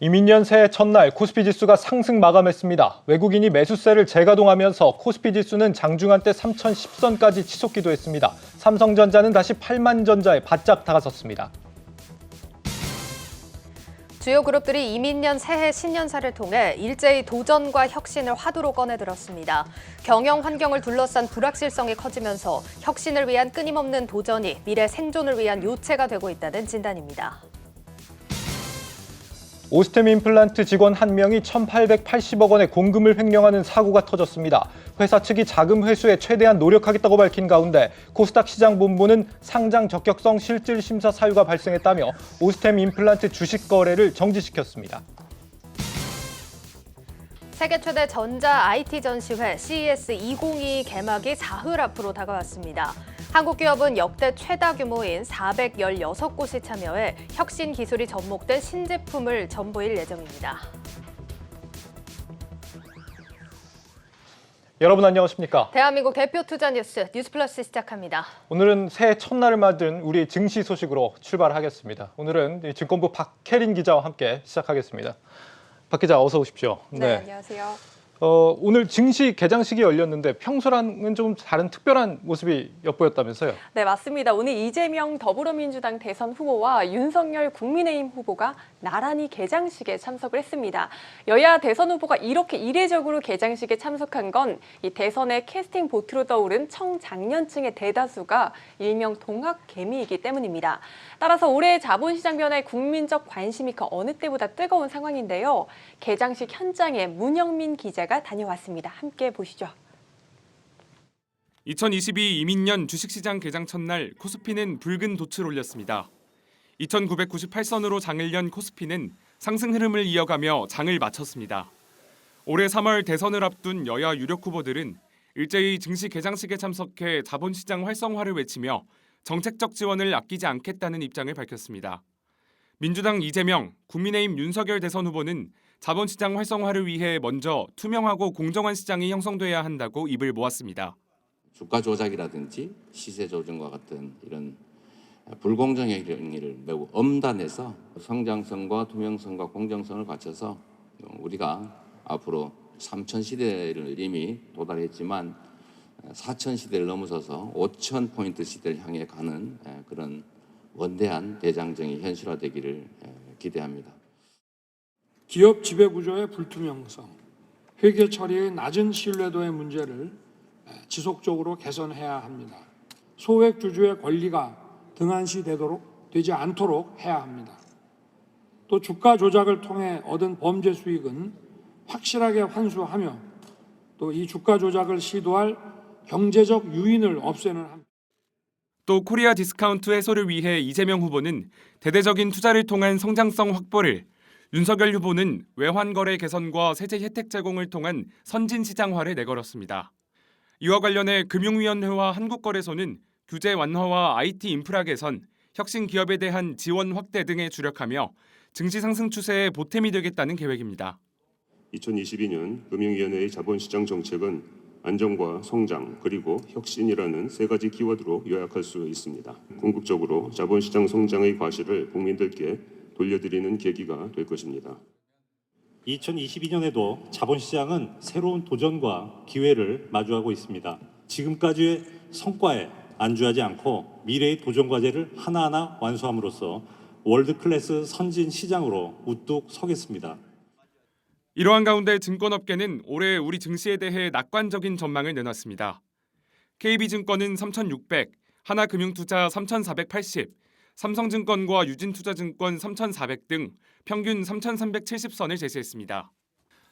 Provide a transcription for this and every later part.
이민년 새해 첫날 코스피 지수가 상승 마감했습니다. 외국인이 매수세를 재가동하면서 코스피 지수는 장중한 때 3010선까지 치솟 기도했습니다. 삼성전자는 다시 8만 전자에 바짝 다가섰습니다. 주요 그룹들이 이민년 새해 신년사를 통해 일제히 도전과 혁신을 화두로 꺼내들었습니다. 경영 환경을 둘러싼 불확실성이 커지면서 혁신을 위한 끊임없는 도전이 미래 생존을 위한 요체가 되고 있다는 진단입니다. 오스템 임플란트 직원 1명이 1,880억 원의 공금을 횡령하는 사고가 터졌습니다. 회사 측이 자금 회수에 최대한 노력하겠다고 밝힌 가운데 코스닥 시장본부는 상장 적격성 실질 심사 사유가 발생했다며 오스템 임플란트 주식 거래를 정지시켰습니다. 세계 최대 전자 IT 전시회 CES 2022 개막이 사흘 앞으로 다가왔습니다. 한국 기업은 역대 최다 규모인 416곳이 참여해 혁신 기술이 접목된 신제품을 선보일 예정입니다. 여러분 안녕하십니까? 대한민국 대표 투자 뉴스 뉴스플러스 시작합니다. 오늘은 새해 첫날을 맞은 우리 증시 소식으로 출발하겠습니다. 오늘은 증권부 박혜린 기자와 함께 시작하겠습니다. 박 기자 어서 오십시오. 네, 안녕하세요. 오늘 증시 개장식이 열렸는데 평소랑은 좀 다른 특별한 모습이 엿보였다면서요? 네, 맞습니다. 오늘 이재명 더불어민주당 대선 후보와 윤석열 국민의힘 후보가 나란히 개장식에 참석을 했습니다. 여야 대선 후보가 이렇게 이례적으로 개장식에 참석한 건 이 대선의 캐스팅 보트로 떠오른 청장년층의 대다수가 일명 동학개미이기 때문입니다. 따라서 올해 자본시장 변화에 국민적 관심이 그 어느 때보다 뜨거운 상황인데요. 개장식 현장에 문영민 기자가 다녀왔습니다. 함께 보시죠. 2022 이민년 주식시장 개장 첫날 코스피는 붉은 돛을 올렸습니다. 2,998선으로 장을 연 코스피는 상승 흐름을 이어가며 장을 마쳤습니다. 올해 3월 대선을 앞둔 여야 유력 후보들은 일제히 증시 개장식에 참석해 자본시장 활성화를 외치며 정책적 지원을 아끼지 않겠다는 입장을 밝혔습니다. 민주당 이재명, 국민의힘 윤석열 대선 후보는 자본시장 활성화를 위해 먼저 투명하고 공정한 시장이 형성돼야 한다고 입을 모았습니다. 주가 조작이라든지 시세 조정과 같은 이런 불공정의 행위를 매우 엄단해서 성장성과 투명성과 공정성을 갖춰서 우리가 앞으로 3000시대를 이미 도달했지만 4000시대를 넘어서서 5000포인트 시대를 향해 가는 그런 원대한 대장정이 현실화되기를 기대합니다. 기업 지배구조의 불투명성, 회계 처리의 낮은 신뢰도의 문제를 지속적으로 개선해야 합니다. 소액 주주의 권리가 등한시되지 않도록 해야 합니다. 또 주가 조작을 통해 얻은 범죄 수익은 확실하게 환수하며 또 이 주가 조작을 시도할 경제적 유인을 없애는 합니다. 또 코리아 디스카운트 해소를 위해 이재명 후보는 대대적인 투자를 통한 성장성 확보를, 윤석열 후보는 외환거래 개선과 세제 혜택 제공을 통한 선진시장화를 내걸었습니다. 이와 관련해 금융위원회와 한국거래소는 규제 완화와 IT 인프라 개선, 혁신 기업에 대한 지원 확대 등에 주력하며 증시 상승 추세에 보탬이 되겠다는 계획입니다. 2022년 금융위원회의 자본시장 정책은 안정과 성장 그리고 혁신이라는 세 가지 키워드로 요약할 수 있습니다. 궁극적으로 자본시장 성장의 과실을 국민들께 돌려드리는 계기가 될 것입니다. 2022년에도 자본시장은 새로운 도전과 기회를 마주하고 있습니다. 지금까지의 성과에 안주하지 않고 미래의 도전 과제를 하나하나 완수함으로써 월드클래스 선진 시장으로 우뚝 서겠습니다. 이러한 가운데 증권업계는 올해 우리 증시에 대해 낙관적인 전망을 내놨습니다. KB증권은 3,600, 하나금융투자 3,480, 삼성증권과 유진투자증권 3,400 등 평균 3,370선을 제시했습니다.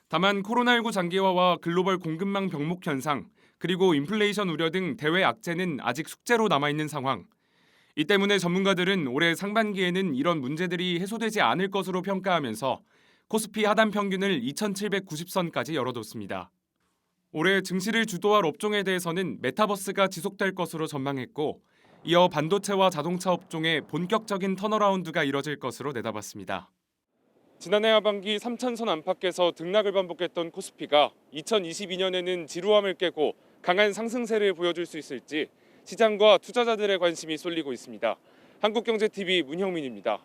다만 코로나19 장기화와 글로벌 공급망 병목 현상, 그리고 인플레이션 우려 등 대외 악재는 아직 숙제로 남아있는 상황. 이 때문에 전문가들은 올해 상반기에는 이런 문제들이 해소되지 않을 것으로 평가하면서 코스피 하단 평균을 2,790선까지 열어뒀습니다. 올해 증시를 주도할 업종에 대해서는 메타버스가 지속될 것으로 전망했고, 이어 반도체와 자동차 업종의 본격적인 턴어라운드가 이뤄질 것으로 내다봤습니다. 지난해 하반기 3,000선 안팎에서 등락을 반복했던 코스피가 2022년에는 지루함을 깨고 강한 상승세를 보여줄 수 있을지 시장과 투자자들의 관심이 쏠리고 있습니다. 한국경제TV 문형민입니다.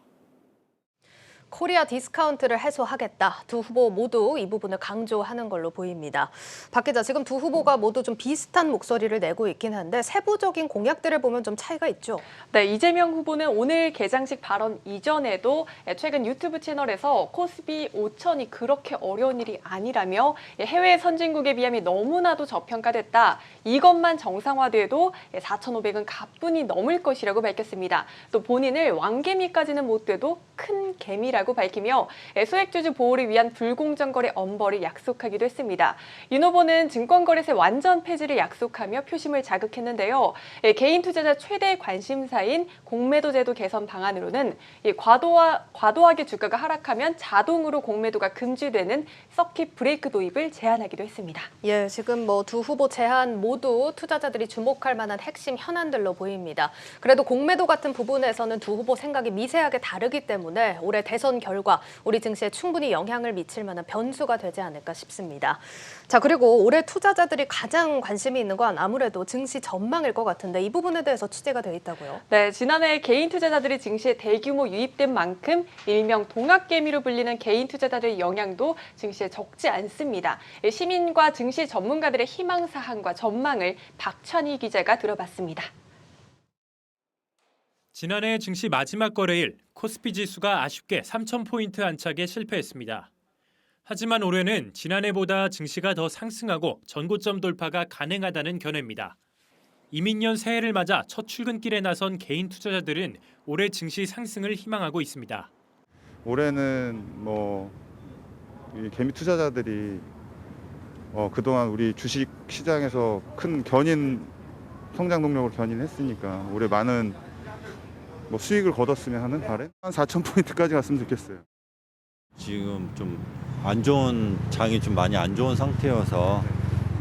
코리아 디스카운트를 해소하겠다. 두 후보 모두 이 부분을 강조하는 걸로 보입니다. 박 기자, 지금 두 후보가 모두 좀 비슷한 목소리를 내고 있긴 한데 세부적인 공약들을 보면 좀 차이가 있죠? 네, 이재명 후보는 오늘 개장식 발언 이전에도 최근 유튜브 채널에서 코스피 5천이 그렇게 어려운 일이 아니라며 해외 선진국에 비하면 너무나도 저평가됐다. 이것만 정상화돼도 4,500은 가뿐히 넘을 것이라고 밝혔습니다. 또 본인을 왕개미까지는 못 돼도 큰 개미라고 밝히며 소액주주 보호를 위한 불공정거래 엄벌을 약속하기도 했습니다. 윤 후보는 증권거래세 완전 폐지를 약속하며 표심을 자극했는데요. 개인 투자자 최대 관심사인 공매도 제도 개선 방안으로는 과도하게 주가가 하락하면 자동으로 공매도가 금지되는 서킷 브레이크 도입을 제안하기도 했습니다. 예, 지금 두 후보 제안 모두 투자자들이 주목할 만한 핵심 현안들로 보입니다. 그래도 공매도 같은 부분에서는 두 후보 생각이 미세하게 다르기 때문에 올해 대선 결과 우리 증시에 충분히 영향을 미칠 만한 변수가 되지 않을까 싶습니다. 자, 그리고 올해 투자자들이 가장 관심이 있는 건 아무래도 증시 전망일 것 같은데 이 부분에 대해서 취재가 되어 있다고요? 네, 지난해 개인 투자자들이 증시에 대규모 유입된 만큼 일명 동학개미로 불리는 개인 투자자들의 영향도 증시에 적지 않습니다. 시민과 증시 전문가들의 희망사항과 전망을 박찬희 기자가 들어봤습니다. 지난해 증시 마지막 거래일 코스피 지수가 아쉽게 3,000포인트 안착에 실패했습니다. 하지만 올해는 지난해보다 증시가 더 상승하고 전고점 돌파가 가능하다는 견해입니다. 이민년 새해를 맞아 첫 출근길에 나선 개인 투자자들은 올해 증시 상승을 희망하고 있습니다. 올해는 이 개미 투자자들이 그동안 우리 주식 시장에서 큰 성장 동력을 견인했으니까 올해 많은 수익을 거뒀으면 하는 바람. 한 4,000포인트까지 갔으면 좋겠어요. 지금 좀 안 좋은 장이 좀 많이 안 좋은 상태여서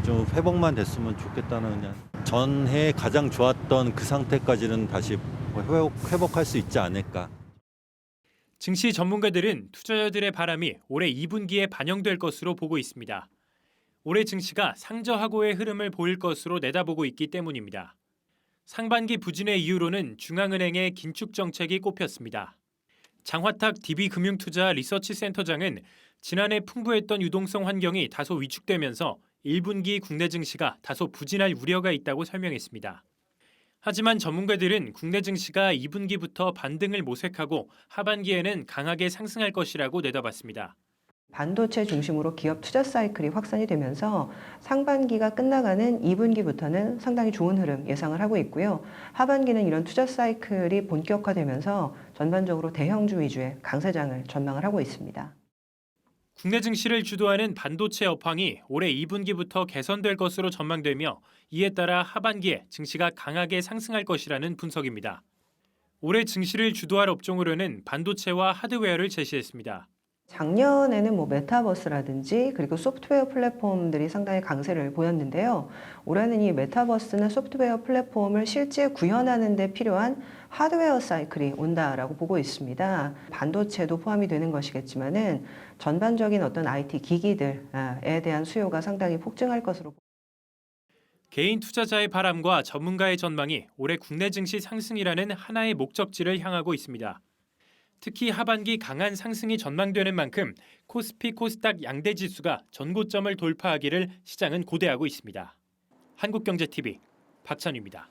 좀 회복만 됐으면 좋겠다는, 그냥 전해 가장 좋았던 그 상태까지는 다시 회복할 수 있지 않을까. 증시 전문가들은 투자자들의 바람이 올해 2분기에 반영될 것으로 보고 있습니다. 올해 증시가 상저하고의 흐름을 보일 것으로 내다보고 있기 때문입니다. 상반기 부진의 이유로는 중앙은행의 긴축 정책이 꼽혔습니다. 장화탁 DB금융투자 리서치센터장은 지난해 풍부했던 유동성 환경이 다소 위축되면서 1분기 국내 증시가 다소 부진할 우려가 있다고 설명했습니다. 하지만 전문가들은 국내 증시가 2분기부터 반등을 모색하고 하반기에는 강하게 상승할 것이라고 내다봤습니다. 반도체 중심으로 기업 투자 사이클이 확산이 되면서 상반기가 끝나가는 2분기부터는 상당히 좋은 흐름 예상을 하고 있고요. 하반기는 이런 투자 사이클이 본격화되면서 전반적으로 대형주 위주의 강세장을 전망을 하고 있습니다. 국내 증시를 주도하는 반도체 업황이 올해 2분기부터 개선될 것으로 전망되며 이에 따라 하반기에 증시가 강하게 상승할 것이라는 분석입니다. 올해 증시를 주도할 업종으로는 반도체와 하드웨어를 제시했습니다. 작년에는 메타버스라든지 그리고 소프트웨어 플랫폼들이 상당히 강세를 보였는데요. 올해는 이 메타버스나 소프트웨어 플랫폼을 실제 구현하는 데 필요한 하드웨어 사이클이 온다라고 보고 있습니다. 반도체도 포함이 되는 것이겠지만은 전반적인 어떤 IT 기기들에 대한 수요가 상당히 폭증할 것으로. 개인 투자자의 바람과 전문가의 전망이 올해 국내 증시 상승이라는 하나의 목적지를 향하고 있습니다. 특히 하반기 강한 상승이 전망되는 만큼 코스피 코스닥 양대 지수가 전고점을 돌파하기를 시장은 고대하고 있습니다. 한국경제TV 박찬유입니다.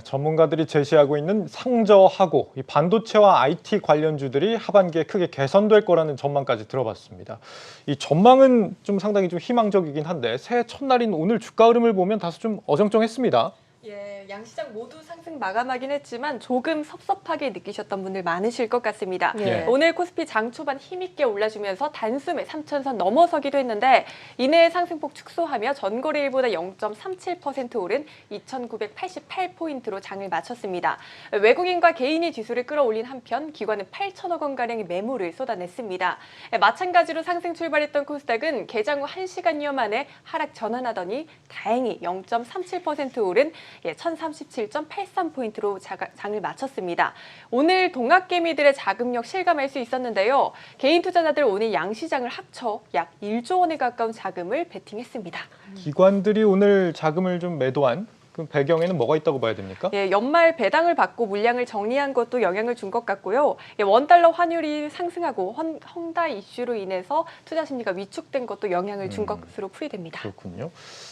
전문가들이 제시하고 있는 상저하고 이 반도체와 IT 관련주들이 하반기에 크게 개선될 거라는 전망까지 들어봤습니다. 이 전망은 상당히 희망적이긴 한데 새해 첫날인 오늘 주가 흐름을 보면 다소 좀 어정쩡했습니다. 예, 양시장 모두 상승 마감하긴 했지만 조금 섭섭하게 느끼셨던 분들 많으실 것 같습니다. 예. 오늘 코스피 장 초반 힘있게 올라주면서 단숨에 3,000선 넘어서기도 했는데 이내 상승폭 축소하며 전거래일보다 0.37% 오른 2,988포인트로 장을 마쳤습니다. 외국인과 개인이 지수를 끌어올린 한편 기관은 8천억 원가량의 매물을 쏟아냈습니다. 마찬가지로 상승 출발했던 코스닥은 개장 후 1시간여 만에 하락 전환하더니 다행히 0.37% 오른 1037.83포인트로 장을 마쳤습니다. 오늘 동학개미들의 자금력 실감할 수 있었는데요. 개인 투자자들 오늘 양시장을 합쳐 약 1조 원에 가까운 자금을 베팅했습니다. 기관들이 오늘 자금을 좀 매도한 그 배경에는 뭐가 있다고 봐야 됩니까? 예, 연말 배당을 받고 물량을 정리한 것도 영향을 준 것 같고요. 예, 원달러 환율이 상승하고 헝다 이슈로 인해서 투자 심리가 위축된 것도 영향을 준 것으로 풀이됩니다. 그렇군요.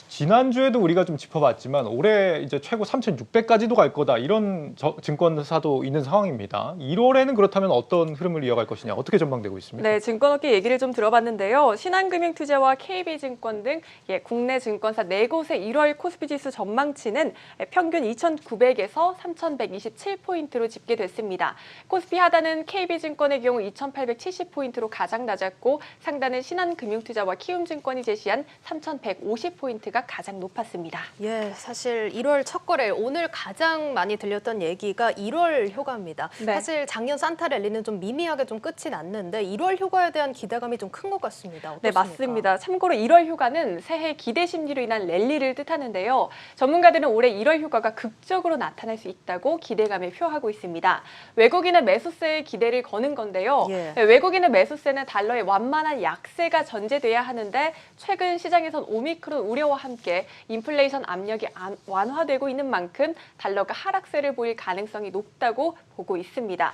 지난주에도 우리가 좀 짚어봤지만 올해 이제 최고 3,600까지도 갈 거다 이런 증권사도 있는 상황입니다. 1월에는 그렇다면 어떤 흐름을 이어갈 것이냐 어떻게 전망되고 있습니까? 네, 증권업계 얘기를 좀 들어봤는데요. 신한금융투자와 KB증권 등 국내 증권사 4곳의 1월 코스피지수 전망치는 평균 2,900에서 3,127포인트로 집계됐습니다. 코스피 하단은 KB증권의 경우 2,870포인트로 가장 낮았고 상단은 신한금융투자와 키움증권이 제시한 3,150포인트가 가장 높았습니다. 예, 사실 1월 첫 거래 오늘 가장 많이 들렸던 얘기가 1월 효과입니다. 네. 사실 작년 산타 랠리는 좀 미미하게 좀 끝이 났는데 1월 효과에 대한 기대감이 좀 큰 것 같습니다. 어떻습니까? 네, 맞습니다. 참고로 1월 휴가는 새해 기대 심리로 인한 랠리를 뜻하는데요. 전문가들은 올해 1월 휴가가 극적으로 나타날 수 있다고 기대감을 표하고 있습니다. 외국인의 매수세에 기대를 거는 건데요. 예. 외국인의 매수세는 달러의 완만한 약세가 전제돼야 하는데 최근 시장에선 오미크론 우려와 함께 인플레이션 압력이 완화되고 있는 만큼 달러가 하락세를 보일 가능성이 높다고 보고 있습니다.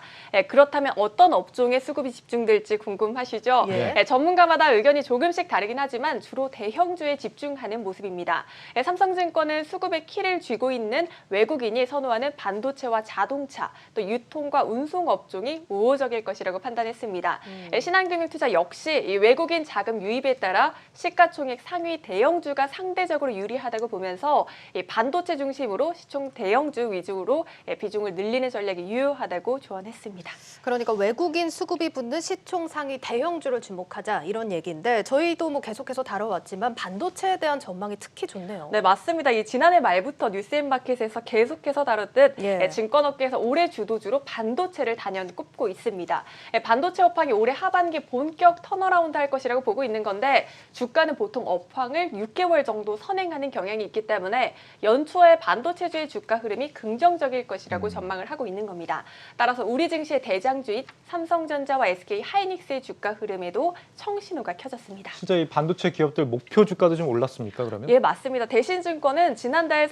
그렇다면 어떤 업종에 수급이 집중될지 궁금하시죠? 예. 전문가마다 의견이 조금씩 다르긴 하지만 주로 대형주에 집중하는 모습입니다. 삼성증권은 수급의 키를 쥐고 있는 외국인이 선호하는 반도체와 자동차, 또 유통과 운송 업종이 우호적일 것이라고 판단했습니다. 신한금융투자 역시 이 외국인 자금 유입에 따라 시가총액 상위 대형주가 상대적으로 유리하다고 보면서 이 반도체 중심으로 시총 대형주 위주로 비중을 늘리는 전략이 유효하다고 조언했습니다. 그러니까 외국인 수급이 붙는 시총 상위 대형주를 주목하자 이런 얘기인데 저희도 뭐 계속해서 다뤄왔지만 반도체에 대한 전망이 특히 좋네요. 네, 맞습니다. 이 지난해 말부터 뉴스앤마켓에서 계속해서 다뤘듯 예. 증권업계에서 올해 주도주로 반도체를 단연 꼽고 있습니다. 반도체 업황이 올해 하반기 본격 턴어라운드 할 것이라고 보고 있는 건데 주가는 보통 업황을 6개월 정도 선행하는 경향이 있기 때문에 연초에 반도체주의 주가 흐름이 긍정적일 것이라고 전망을 하고 있는 겁니다. 따라서 우리 증시의 대장주인 삼성전자와 SK 하이닉스의 주가 흐름에도 청신호가 켜졌습니다. 진짜 이 반도체 기업들 목표 주가도 좀 올랐습니까 그러면? 예, 맞습니다. 대신증권은 지난달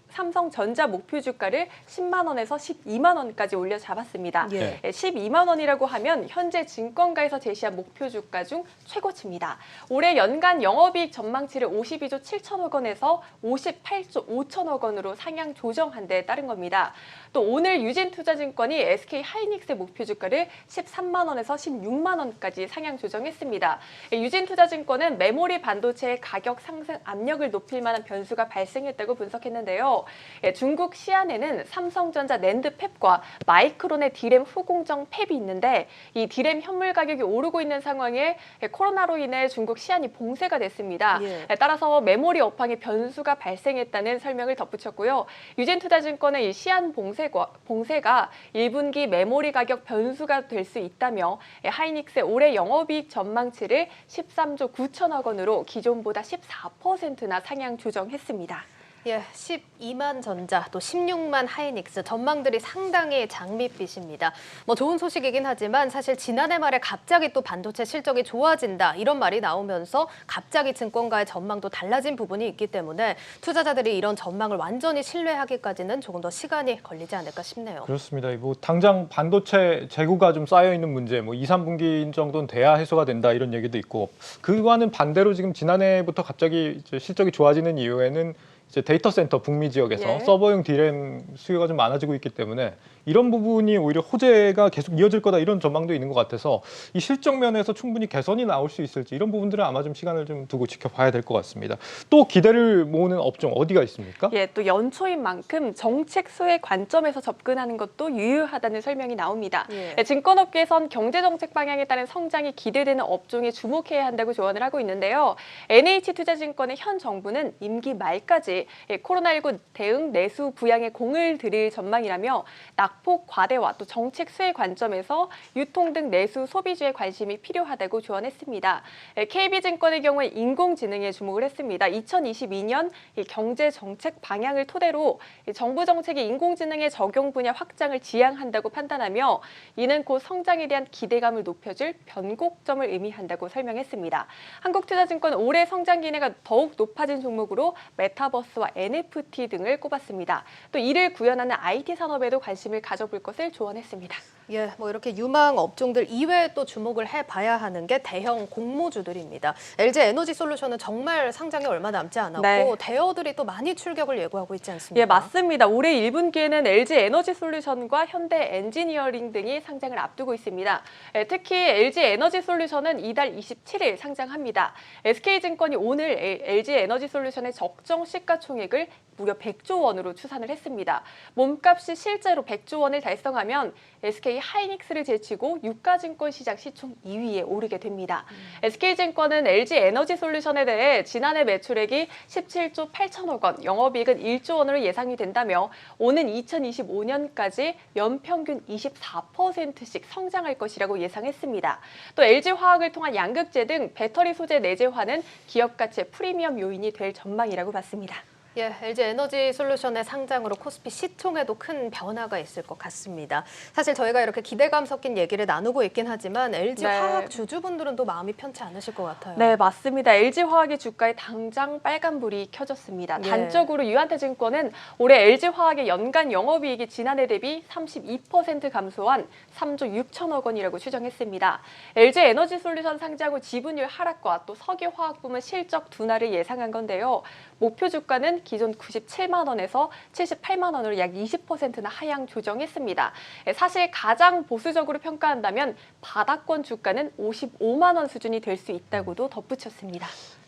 삼성전자 목표 주가를 10만 원에서 12만 원까지 올려 잡았습니다. 예. 12만 원이라고 하면 현재 증권가에서 제시한 목표 주가 중 최고치입니다. 올해 연간 영업이익 전망치를 52조 7천억 원에서 58조 5천억 원으로 상향 조정한 데 따른 겁니다. 또 오늘 유진투자증권이 SK 하이닉스의 목표 주가를 13만 원에서 16만 원까지 상향 조정했습니다. 유진투자증권은 메모리 반도체의 가격 상승 압력을 높일 만한 변수가 발생했다고 분석했는데요. 중국 시안에는 삼성전자 낸드 팹과 마이크론의 디램 후공정 팹이 있는데 이 디램 현물 가격이 오르고 있는 상황에 코로나로 인해 중국 시안이 봉쇄가 됐습니다. 예. 따라서 메모리 업황에 변수가 발생했다는 설명을 덧붙였고요. 유진투자증권은 이 시안 봉쇄가 1분기 메모리 가격 변수가 될 수 있다며 하이닉스의 올해 영업이익 전망치를 13조 9천억 원으로 기존보다 14%나 상향 조정했습니다. 예, 12만 전자, 또 16만 하이닉스 전망들이 상당히 장밋빛입니다. 뭐 좋은 소식이긴 하지만 사실 지난해 말에 갑자기 또 반도체 실적이 좋아진다 이런 말이 나오면서 갑자기 증권가의 전망도 달라진 부분이 있기 때문에 투자자들이 이런 전망을 완전히 신뢰하기까지는 조금 더 시간이 걸리지 않을까 싶네요. 그렇습니다. 뭐 당장 반도체 재고가 좀 쌓여 있는 문제, 뭐 2, 3분기 정도는 돼야 해소가 된다 이런 얘기도 있고 그와는 반대로 지금 지난해부터 갑자기 이제 실적이 좋아지는 이유에는 이제 데이터 센터 북미 지역에서 예. 서버용 디램 수요가 좀 많아지고 있기 때문에 이런 부분이 오히려 호재가 계속 이어질 거다 이런 전망도 있는 것 같아서 이 실적 면에서 충분히 개선이 나올 수 있을지 이런 부분들은 아마 좀 시간을 좀 두고 지켜봐야 될 것 같습니다. 또 기대를 모으는 업종 어디가 있습니까? 예, 또 연초인 만큼 정책 수혜 관점에서 접근하는 것도 유효하다는 설명이 나옵니다. 예. 증권업계에선 경제정책 방향에 따른 성장이 기대되는 업종에 주목해야 한다고 조언을 하고 있는데요. NH투자증권의 현 정부는 임기 말까지 코로나19 대응 내수 부양에 공을 들일 전망이라며 낙폭 과대화 또 정책 수혜 관점에서 유통 등 내수 소비주에 관심이 필요하다고 조언했습니다. KB증권의 경우에 인공지능에 주목을 했습니다. 2022년 경제 정책 방향을 토대로 정부 정책이 인공지능의 적용 분야 확장을 지향한다고 판단하며 이는 곧 성장에 대한 기대감을 높여줄 변곡점을 의미한다고 설명했습니다. 한국투자증권 올해 성장 기대가 더욱 높아진 종목으로 메타버스와 NFT 등을 꼽았습니다. 또 이를 구현하는 IT 산업에도 관심을 가져볼 것을 조언했습니다. 예, 뭐 이렇게 유망 업종들 이외에 또 주목을 해봐야 하는 게 대형 공모주들입니다. LG 에너지 솔루션은 정말 상장이 얼마 남지 않았고 네. 대여들이 또 많이 출격을 예고하고 있지 않습니까? 예, 맞습니다. 올해 1분기에는 LG 에너지 솔루션과 현대 엔지니어링 등이 상장을 앞두고 있습니다. 특히 LG 에너지 솔루션은 이달 27일 상장합니다. SK증권이 오늘 LG 에너지 솔루션의 적정 시가총액을 무려 100조 원으로 추산을 했습니다. 몸값이 실제로 100조 원을 달성하면 SK 하이닉스를 제치고 유가증권 시장 시총 2위에 오르게 됩니다. SK증권은 LG 에너지 솔루션에 대해 지난해 매출액이 17조 8천억 원, 영업이익은 1조 원으로 예상이 된다며 오는 2025년까지 연평균 24%씩 성장할 것이라고 예상했습니다. 또 LG화학을 통한 양극재 등 배터리 소재 내재화는 기업 가치의 프리미엄 요인이 될 전망이라고 봤습니다. 예, LG 에너지 솔루션의 상장으로 코스피 시총에도 큰 변화가 있을 것 같습니다. 사실 저희가 이렇게 기대감 섞인 얘기를 나누고 있긴 하지만 LG 화학 주주분들은 또 마음이 편치 않으실 것 같아요. 네, 맞습니다. LG화학의 주가에 당장 빨간불이 켜졌습니다. 단적으로 유한태증권은 올해 LG화학의 연간 영업이익이 지난해 대비 32% 감소한 3조 6천억 원이라고 추정했습니다. LG에너지솔루션 상장 후 지분율 하락과 또 석유화학 부문 실적 둔화를 예상한 건데요. 목표 주가는 기존 97만 원에서 78만 원으로 약 20%나 하향 조정했습니다. 사실 가장 보수적으로 평가한다면 바닥권 주가는 55만 원 수준이 될 수 있다고도 덧붙였습니다.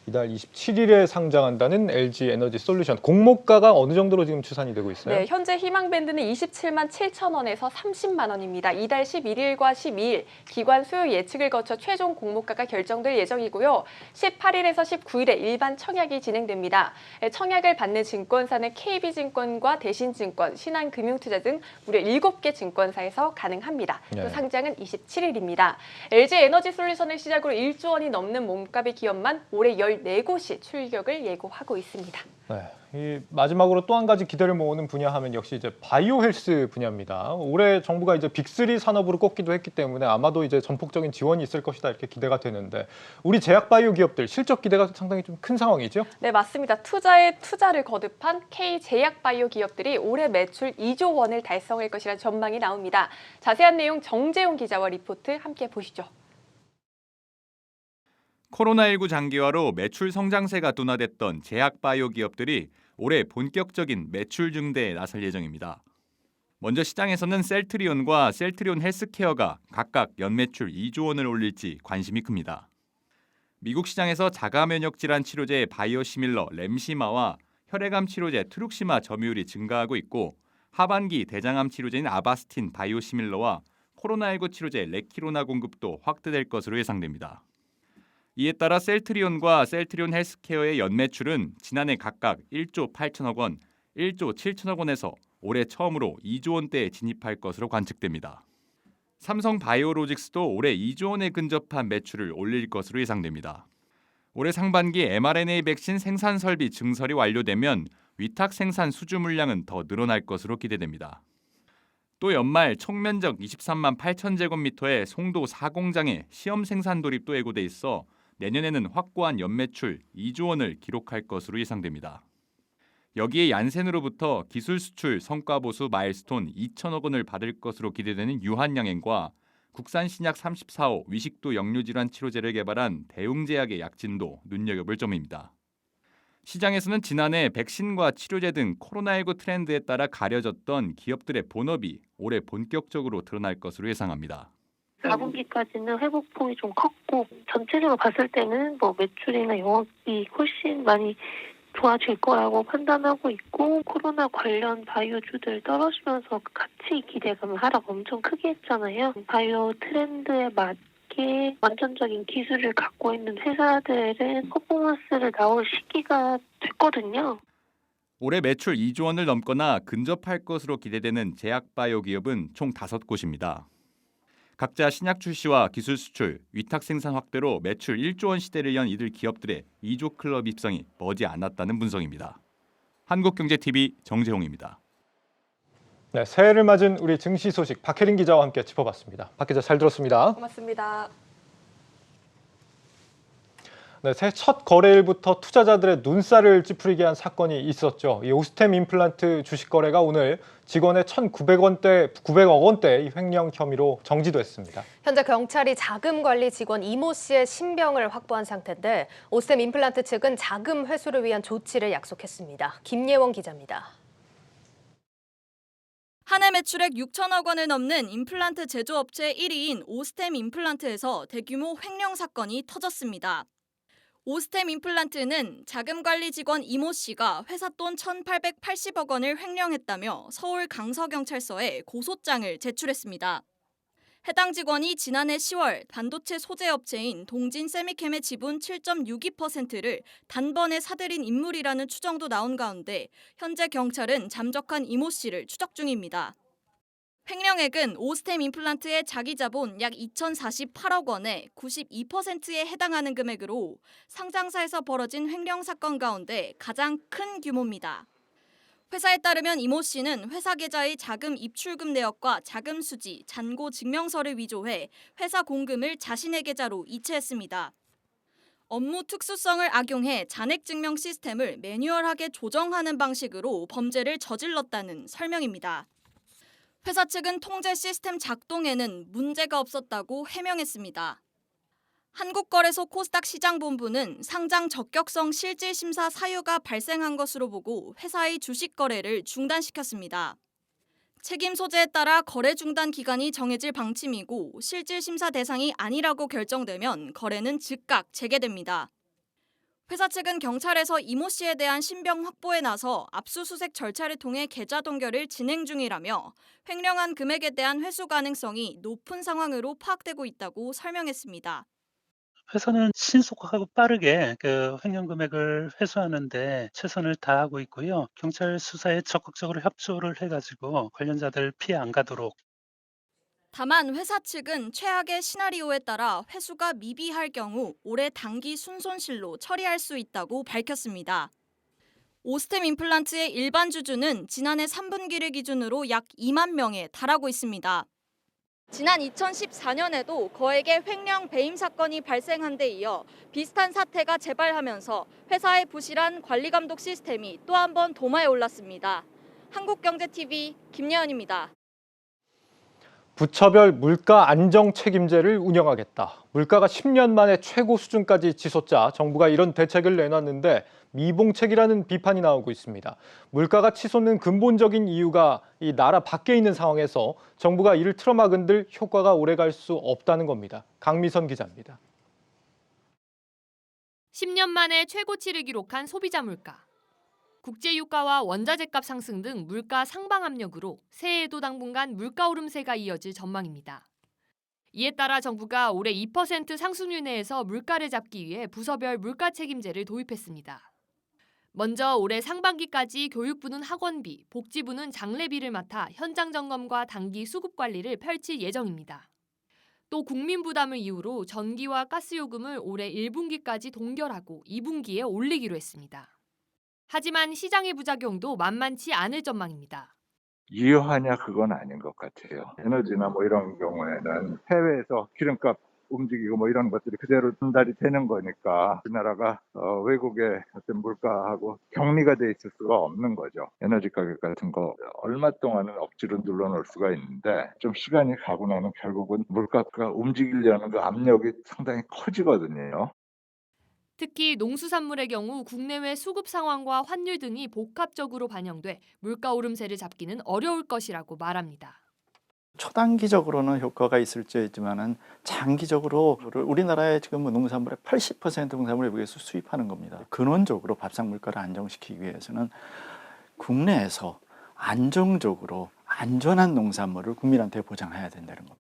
이달 27일에 상장한다는 LG 에너지 솔루션 공모가가 어느 정도로 지금 추산이 되고 있어요? 네, 현재 희망 밴드는 27만 7천 원에서 30만 원입니다. 이달 11일과 12일 기관 수요 예측을 거쳐 최종 공모가가 결정될 예정이고요. 18일에서 19일에 일반 청약이 진행됩니다. 청약을 받는 증권사는 KB증권과 대신증권, 신한금융투자 등 무려 7개 증권사에서 가능합니다. 또 상장은 27일입니다. LG 에너지 솔루션을 시작으로 1조 원이 넘는 몸값의 기업만 올해 14곳이 출격을 예고하고 있습니다. 네, 이 마지막으로 또 한 가지 기대를 모으는 분야 하면 역시 이제 바이오 헬스 분야입니다. 올해 정부가 이제 빅3 산업으로 꼽기도 했기 때문에 아마도 이제 전폭적인 지원이 있을 것이다 이렇게 기대가 되는데 우리 제약 바이오 기업들 실적 기대가 상당히 좀 큰 상황이죠? 네, 맞습니다. 투자에 투자를 거듭한 K제약 바이오 기업들이 올해 매출 2조 원을 달성할 것이라는 전망이 나옵니다. 자세한 내용 정재용 기자와 리포트 함께 보시죠. 코로나19 장기화로 매출 성장세가 둔화됐던 제약 바이오 기업들이 올해 본격적인 매출 증대에 나설 예정입니다. 먼저 시장에서는 셀트리온과 셀트리온 헬스케어가 각각 연매출 2조 원을 올릴지 관심이 큽니다. 미국 시장에서 자가면역 질환 치료제 바이오시밀러 램시마와 혈액암 치료제 트룩시마 점유율이 증가하고 있고 하반기 대장암 치료제인 아바스틴 바이오시밀러와 코로나19 치료제 레키로나 공급도 확대될 것으로 예상됩니다. 이에 따라 셀트리온과 셀트리온 헬스케어의 연매출은 지난해 각각 1조 8천억 원, 1조 7천억 원에서 올해 처음으로 2조 원대에 진입할 것으로 관측됩니다. 삼성 바이오로직스도 올해 2조 원에 근접한 매출을 올릴 것으로 예상됩니다. 올해 상반기 mRNA 백신 생산 설비 증설이 완료되면 위탁 생산 수주 물량은 더 늘어날 것으로 기대됩니다. 또 연말 총면적 23만 8천 제곱미터의 송도 4공장에 시험 생산 돌입도 예고돼 있어 내년에는 확고한 연매출 2조 원을 기록할 것으로 예상됩니다. 여기에 얀센으로부터 기술 수출 성과 보수 마일스톤 2천억 원을 받을 것으로 기대되는 유한양행과 국산 신약 34호 위식도 역류질환 치료제를 개발한 대웅제약의 약진도 눈여겨볼 점입니다. 시장에서는 지난해 백신과 치료제 등 코로나19 트렌드에 따라 가려졌던 기업들의 본업이 올해 본격적으로 드러날 것으로 예상합니다. 4분기까지는 회복폭이 좀 컸고 전체적으로 봤을 때는 뭐 매출이나 영업이 훨씬 많이 좋아질 거라고 판단하고 있고 코로나 관련 바이오주들 떨어지면서 같이 기대감을 하락 엄청 크게 했잖아요. 바이오 트렌드에 맞게 완전적인 기술을 갖고 있는 회사들은 퍼포먼스를 나올 시기가 됐거든요. 올해 매출 2조 원을 넘거나 근접할 것으로 기대되는 제약바이오 기업은 총 5곳입니다. 각자 신약 출시와 기술 수출, 위탁 생산 확대로 매출 1조 원 시대를 연 이들 기업들의 2조 클럽 입성이 머지 않았다는 분석입니다. 한국경제TV 정재홍입니다. 네, 새해를 맞은 우리 증시 소식 박혜린 기자와 함께 짚어봤습니다. 박 기자 잘 들었습니다. 고맙습니다. 네, 새해 첫 거래일부터 투자자들의 눈살을 찌푸리게 한 사건이 있었죠. 이 오스템 임플란트 주식 거래가 오늘 직원의 900억 원대 횡령 혐의로 정지됐습니다. 현재 경찰이 자금 관리 직원 이모 씨의 신병을 확보한 상태인데 오스템 임플란트 측은 자금 회수를 위한 조치를 약속했습니다. 김예원 기자입니다. 한 해 매출액 6천억 원을 넘는 임플란트 제조업체 1위인 오스템 임플란트에서 대규모 횡령 사건이 터졌습니다. 오스템 임플란트는 자금관리 직원 이모 씨가 회사 돈 1,880억 원을 횡령했다며 서울 강서경찰서에 고소장을 제출했습니다. 해당 직원이 지난해 10월 반도체 소재 업체인 동진 세미캠의 지분 7.62%를 단번에 사들인 인물이라는 추정도 나온 가운데 현재 경찰은 잠적한 이모 씨를 추적 중입니다. 횡령액은 오스템 임플란트의 자기 자본 약 2,048억 원에 92%에 해당하는 금액으로 상장사에서 벌어진 횡령 사건 가운데 가장 큰 규모입니다. 회사에 따르면 이모 씨는 회사 계좌의 자금 입출금 내역과 자금 수지, 잔고 증명서를 위조해 회사 공금을 자신의 계좌로 이체했습니다. 업무 특수성을 악용해 잔액 증명 시스템을 매뉴얼하게 조정하는 방식으로 범죄를 저질렀다는 설명입니다. 회사 측은 통제 시스템 작동에는 문제가 없었다고 해명했습니다. 한국거래소 코스닥 시장본부는 상장 적격성 실질심사 사유가 발생한 것으로 보고 회사의 주식 거래를 중단시켰습니다. 책임 소재에 따라 거래 중단 기간이 정해질 방침이고 실질심사 대상이 아니라고 결정되면 거래는 즉각 재개됩니다. 회사 측은 경찰에서 이모 씨에 대한 신병 확보에 나서 압수수색 절차를 통해 계좌 동결을 진행 중이라며 횡령한 금액에 대한 회수 가능성이 높은 상황으로 파악되고 있다고 설명했습니다. 회사는 신속하고 빠르게 그 횡령 금액을 회수하는 데 최선을 다하고 있고요. 경찰 수사에 적극적으로 협조를 해가지고 관련자들 피해 안 가도록. 다만 회사 측은 최악의 시나리오에 따라 회수가 미비할 경우 올해 단기 순손실로 처리할 수 있다고 밝혔습니다. 오스템 임플란트의 일반 주주는 지난해 3분기를 기준으로 약 2만 명에 달하고 있습니다. 지난 2014년에도 거액의 횡령 배임 사건이 발생한 데 이어 비슷한 사태가 재발하면서 회사의 부실한 관리 감독 시스템이 또 한 번 도마에 올랐습니다. 한국경제TV 김예원입니다. 부처별 물가 안정 책임제를 운영하겠다. 물가가 10년 만에 최고 수준까지 치솟자 정부가 이런 대책을 내놨는데 미봉책이라는 비판이 나오고 있습니다. 물가가 치솟는 근본적인 이유가 이 나라 밖에 있는 상황에서 정부가 이를 틀어막은들 효과가 오래갈 수 없다는 겁니다. 강미선 기자입니다. 10년 만에 최고치를 기록한 소비자 물가. 국제유가와 원자재값 상승 등 물가 상방 압력으로 새해에도 당분간 물가 오름세가 이어질 전망입니다. 이에 따라 정부가 올해 2% 상승률 내에서 물가를 잡기 위해 부서별 물가 책임제를 도입했습니다. 먼저 올해 상반기까지 교육부는 학원비, 복지부는 장례비를 맡아 현장 점검과 단기 수급 관리를 펼칠 예정입니다. 또 국민 부담을 이유로 전기와 가스 요금을 올해 1분기까지 동결하고 2분기에 올리기로 했습니다. 하지만 시장의 부작용도 만만치 않을 전망입니다. 유효하냐 그건 아닌 것 같아요. 에너지나 뭐 이런 경우에는 해외에서 기름값 움직이고 뭐 이런 것들이 그대로 전달이 되는 거니까 우리나라가 외국의 어떤 물가하고 격리가 돼 있을 수가 없는 거죠. 에너지 가격 같은 거 얼마 동안은 억지로 눌러놓을 수가 있는데 좀 시간이 가고 나면 결국은 물가가 움직이려는 그 압력이 상당히 커지거든요. 특히 농수산물의 경우 국내외 수급 상황과 환율 등이 복합적으로 반영돼 물가 오름세를 잡기는 어려울 것이라고 말합니다. 초단기적으로는 효과가 있을지 있지만은 장기적으로 우리나라의 지금 농산물의 80% 농산물을 외국에서 수입하는 겁니다. 근원적으로 밥상 물가를 안정시키기 위해서는 국내에서 안정적으로 안전한 농산물을 국민한테 보장해야 된다는 겁니다.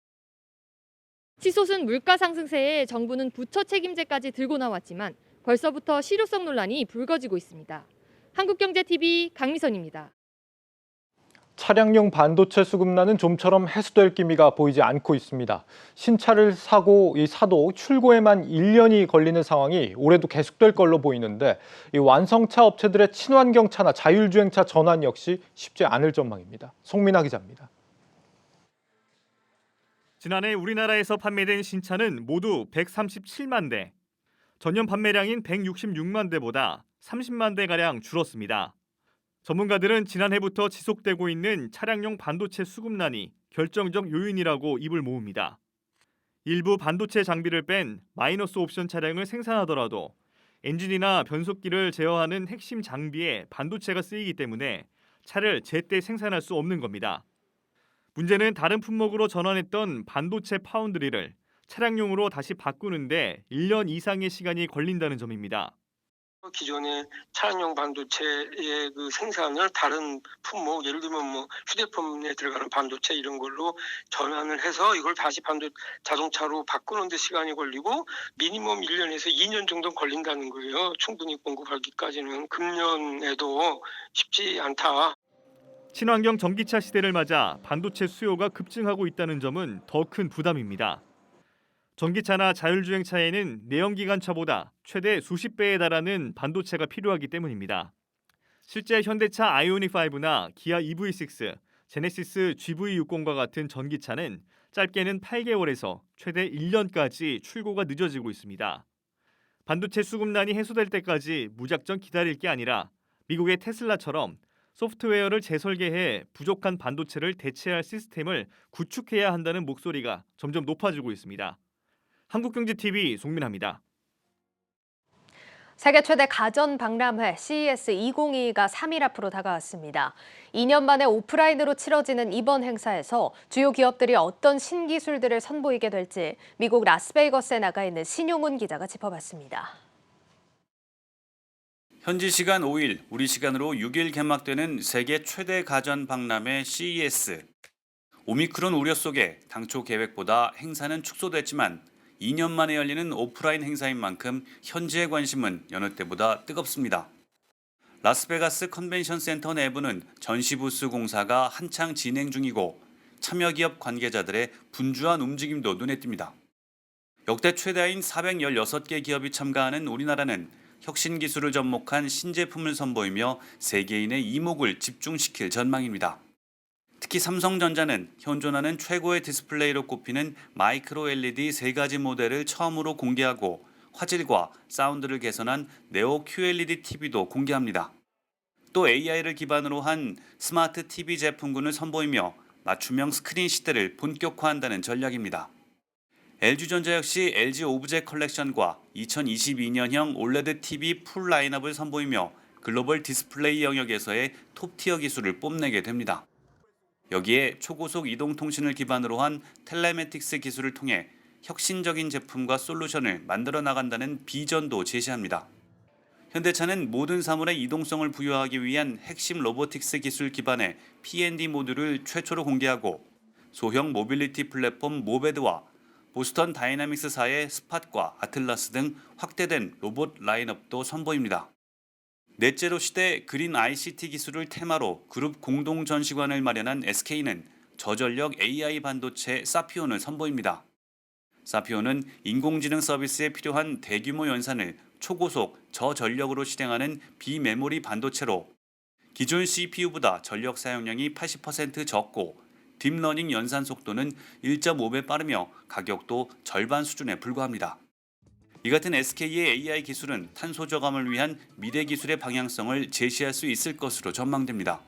치솟은 물가 상승세에 정부는 부처 책임제까지 들고 나왔지만 벌써부터 실효성 논란이 불거지고 있습니다. 한국경제TV 강미선입니다. 차량용 반도체 수급난은 좀처럼 해소될 기미가 보이지 않고 있습니다. 신차를 사도 출고에만 1년이 걸리는 상황이 올해도 계속될 걸로 보이는데 이 완성차 업체들의 친환경차나 자율주행차 전환 역시 쉽지 않을 전망입니다. 송민아 기자입니다. 지난해 우리나라에서 판매된 신차는 모두 137만 대, 전년 판매량인 166만 대보다 30만 대가량 줄었습니다. 전문가들은 지난해부터 지속되고 있는 차량용 반도체 수급난이 결정적 요인이라고 입을 모읍니다. 일부 반도체 장비를 뺀 마이너스 옵션 차량을 생산하더라도 엔진이나 변속기를 제어하는 핵심 장비에 반도체가 쓰이기 때문에 차를 제때 생산할 수 없는 겁니다. 문제는 다른 품목으로 전환했던 반도체 파운드리를 차량용으로 다시 바꾸는데 1년 이상의 시간이 걸린다는 점입니다. 기존의 차량용 반도체의 그 생산을 다른 품목, 예를 들면 뭐 휴대폰에 들어가는 반도체 이런 걸로 전환을 해서 이걸 다시 자동차로 바꾸는 데 시간이 걸리고 미니멈 1년에서 2년 정도 걸린다는 거예요. 충분히 공급하기까지는. 금년에도 쉽지 않다. 친환경 전기차 시대를 맞아 반도체 수요가 급증하고 있다는 점은 더 큰 부담입니다. 전기차나 자율주행차에는 내연기관차보다 최대 수십 배에 달하는 반도체가 필요하기 때문입니다. 실제 현대차 아이오닉5나 기아 EV6, 제네시스 GV60과 같은 전기차는 짧게는 8개월에서 최대 1년까지 출고가 늦어지고 있습니다. 반도체 수급난이 해소될 때까지 무작정 기다릴 게 아니라 미국의 테슬라처럼 소프트웨어를 재설계해 부족한 반도체를 대체할 시스템을 구축해야 한다는 목소리가 점점 높아지고 있습니다. 한국경제TV 송민아입니다. 세계 최대 가전 박람회 CES 2022가 3일 앞으로 다가왔습니다. 2년 만에 오프라인으로 치러지는 이번 행사에서 주요 기업들이 어떤 신기술들을 선보이게 될지 미국 라스베이거스에 나가 있는 신용훈 기자가 짚어봤습니다. 현지 시간 5일, 우리 시간으로 6일 개막되는 세계 최대 가전 박람회 CES. 오미크론 우려 속에 당초 계획보다 행사는 축소됐지만 2년 만에 열리는 오프라인 행사인 만큼 현지의 관심은 여느 때보다 뜨겁습니다. 라스베가스 컨벤션 센터 내부는 전시 부스 공사가 한창 진행 중이고 참여 기업 관계자들의 분주한 움직임도 눈에 띕니다. 역대 최다인 416개 기업이 참가하는 우리나라는 혁신 기술을 접목한 신제품을 선보이며 세계인의 이목을 집중시킬 전망입니다. 특히 삼성전자는 현존하는 최고의 디스플레이로 꼽히는 마이크로 LED 3가지 모델을 처음으로 공개하고 화질과 사운드를 개선한 네오 QLED TV도 공개합니다. 또 AI를 기반으로 한 스마트 TV 제품군을 선보이며 맞춤형 스크린 시대를 본격화한다는 전략입니다. LG전자 역시 LG 오브젝 컬렉션과 2022년형 OLED TV 풀 라인업을 선보이며 글로벌 디스플레이 영역에서의 톱티어 기술을 뽐내게 됩니다. 여기에 초고속 이동통신을 기반으로 한 텔레매틱스 기술을 통해 혁신적인 제품과 솔루션을 만들어 나간다는 비전도 제시합니다. 현대차는 모든 사물의 이동성을 부여하기 위한 핵심 로보틱스 기술 기반의 P&D 모듈을 최초로 공개하고 소형 모빌리티 플랫폼 모베드와 보스턴 다이나믹스사의 스팟과 아틀라스 등 확대된 로봇 라인업도 선보입니다. 넷제로 시대 그린 ICT 기술을 테마로 그룹 공동 전시관을 마련한 SK는 저전력 AI 반도체 사피온을 선보입니다. 사피온은 인공지능 서비스에 필요한 대규모 연산을 초고속 저전력으로 실행하는 비메모리 반도체로 기존 CPU보다 전력 사용량이 80% 적고 딥러닝 연산 속도는 1.5배 빠르며 가격도 절반 수준에 불과합니다. 이 같은 SK의 AI 기술은 탄소 저감을 위한 미래 기술의 방향성을 제시할 수 있을 것으로 전망됩니다.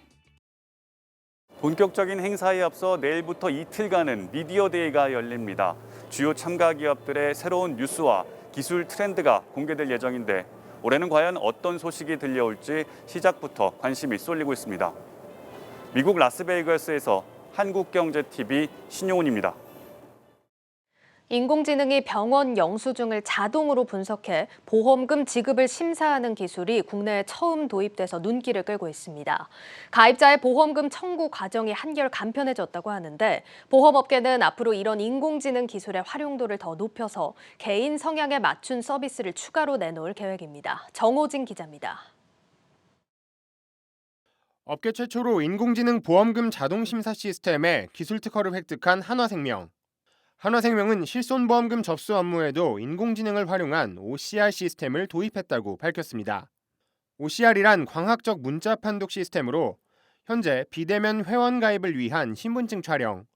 본격적인 행사에 앞서 내일부터 이틀간은 미디어데이가 열립니다. 주요 참가 기업들의 새로운 뉴스와 기술 트렌드가 공개될 예정인데 올해는 과연 어떤 소식이 들려올지 시작부터 관심이 쏠리고 있습니다. 미국 라스베이거스에서 한국경제TV 신용훈입니다. 인공지능이 병원 영수증을 자동으로 분석해 보험금 지급을 심사하는 기술이 국내에 처음 도입돼서 눈길을 끌고 있습니다. 가입자의 보험금 청구 과정이 한결 간편해졌다고 하는데 보험업계는 앞으로 이런 인공지능 기술의 활용도를 더 높여서 개인 성향에 맞춘 서비스를 추가로 내놓을 계획입니다. 정호진 기자입니다. 업계 최초로 인공지능 보험금 자동 심사 시스템에 기술 특허를 획득한 한화생명. 한화생명은 실손보험금 접수 업무에도 인공지능을 활용한 OCR 시스템을 도입했다고 밝혔습니다. OCR이란 광학적 문자 판독 시스템으로 현재 비대면 회원 가입을 위한 신분증 촬영,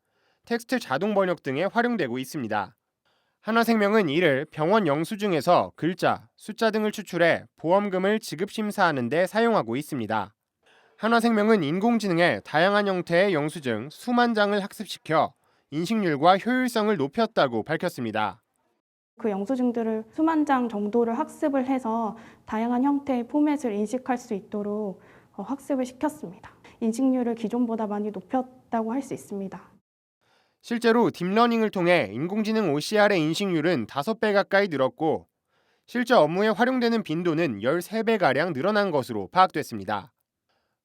텍스트 자동 번역 등에 활용되고 있습니다. 한화생명은 이를 병원 영수증에서 글자, 숫자 등을 추출해 보험금을 지급 심사하는 데 사용하고 있습니다. 한화생명은 인공지능에 다양한 형태의 영수증 수만 장을 학습시켜 인식률과 효율성을 높였다고 밝혔습니다. 그 영수증들을 수만 장 정도를 학습을 해서 다양한 형태의 포맷을 인식할 수 있도록 학습을 시켰습니다. 인식률을 기존보다 많이 높였다고 할 수 있습니다. 실제로 딥러닝을 통해 인공지능 OCR의 인식률은 5배 가까이 늘었고 실제 업무에 활용되는 빈도는 13배가량 늘어난 것으로 파악됐습니다.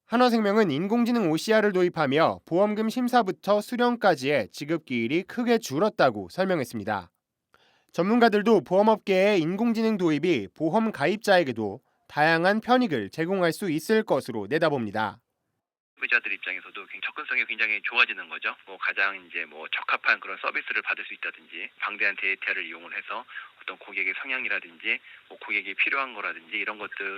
한화생명은 인공지능 OCR을 도입하며 보험금 심사부터 수령까지의 지급기일이 크게 줄었다고 설명했습니다. 전문가들도 보험업계의 인공지능 도입이 보험 가입자에게도 다양한 편익을 제공할 수 있을 것으로 내다봅니다. 소비자들 입장에서도 접근성이 굉장히 좋아지는 거죠. 가장 적합한 그런 서비스를 받을 수 있다든지 방대한 데이터를 이용을 해서 어떤 고객의 성향이라든지 고객이 필요한 거라든지 이런 것들을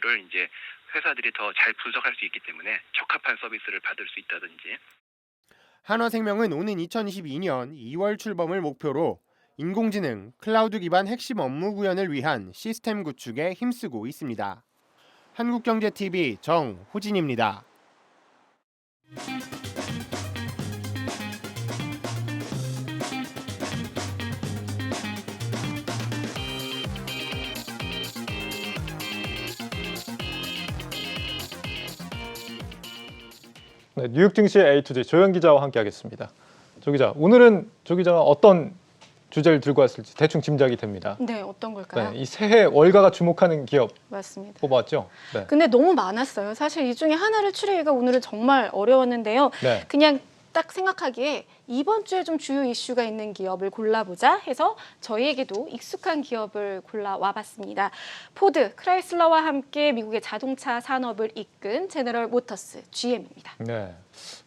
회사들이 더 잘 분석할 수 있기 때문에 적합한 서비스를 받을 수 있다든지. 한화생명은 오는 2022년 2월 출범을 목표로 인공지능, 클라우드 기반 핵심 업무 구현을 위한 시스템 구축에 힘쓰고 있습니다. 한국경제TV 정호진입니다. 네, 뉴욕 증시의 A to Z 조현 기자와 함께하겠습니다. 조 기자, 오늘은 조 기자가 어떤 주제를 들고 왔을지 대충 짐작이 됩니다. 네, 어떤 걸까요? 네, 이 새해 월가가 주목하는 기업 맞습니다. 뽑았죠? 네. 근데 너무 많았어요. 사실 이 중에 하나를 추리기가 오늘은 정말 어려웠는데요. 네. 그냥 딱 생각하기에 이번 주에 좀 주요 이슈가 있는 기업을 골라보자 해서 저희에게도 익숙한 기업을 골라와 봤습니다. 포드, 크라이슬러와 함께 미국의 자동차 산업을 이끈 제너럴 모터스, GM입니다. 네,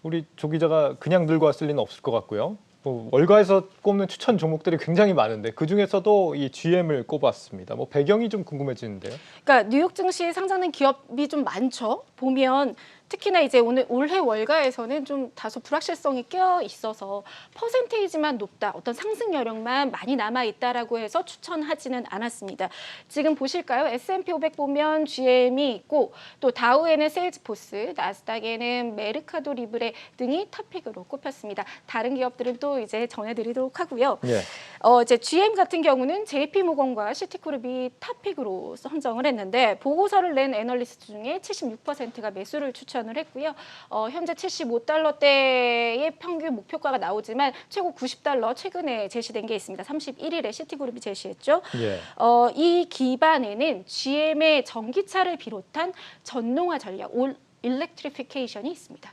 우리 조 기자가 그냥 들고 왔을 리는 없을 것 같고요. 월가에서 꼽는 추천 종목들이 굉장히 많은데 그 중에서도 이 GM을 꼽았습니다. 배경이 좀 궁금해지는데요. 그러니까 뉴욕 증시에 상장된 기업이 좀 많죠. 보면 특히나 이제 올해 월가에서는 좀 다소 불확실성이 껴 있어서 퍼센테이지만 높다, 어떤 상승 여력만 많이 남아 있다라고 해서 추천하지는 않았습니다. 지금 보실까요? S&P 500 보면 GM이 있고 또 다우에는 세일즈포스, 나스닥에는 메르카도 리브레 등이 탑픽으로 꼽혔습니다. 다른 기업들은 또 이제 전해드리도록 하고요. 예. 이제 GM 같은 경우는 JP모건과 시티그룹이 탑픽으로 선정을 했는데 보고서를 낸 애널리스트 중에 76%가 매수를 추천을 했고요. 현재 75달러대의 평균 목표가가 나오지만 최고 90달러 최근에 제시된 게 있습니다. 31일에 시티그룹이 제시했죠. 예. 이 기반에는 GM의 전기차를 비롯한 전동화 전략, 올 일렉트리피케이션이 있습니다.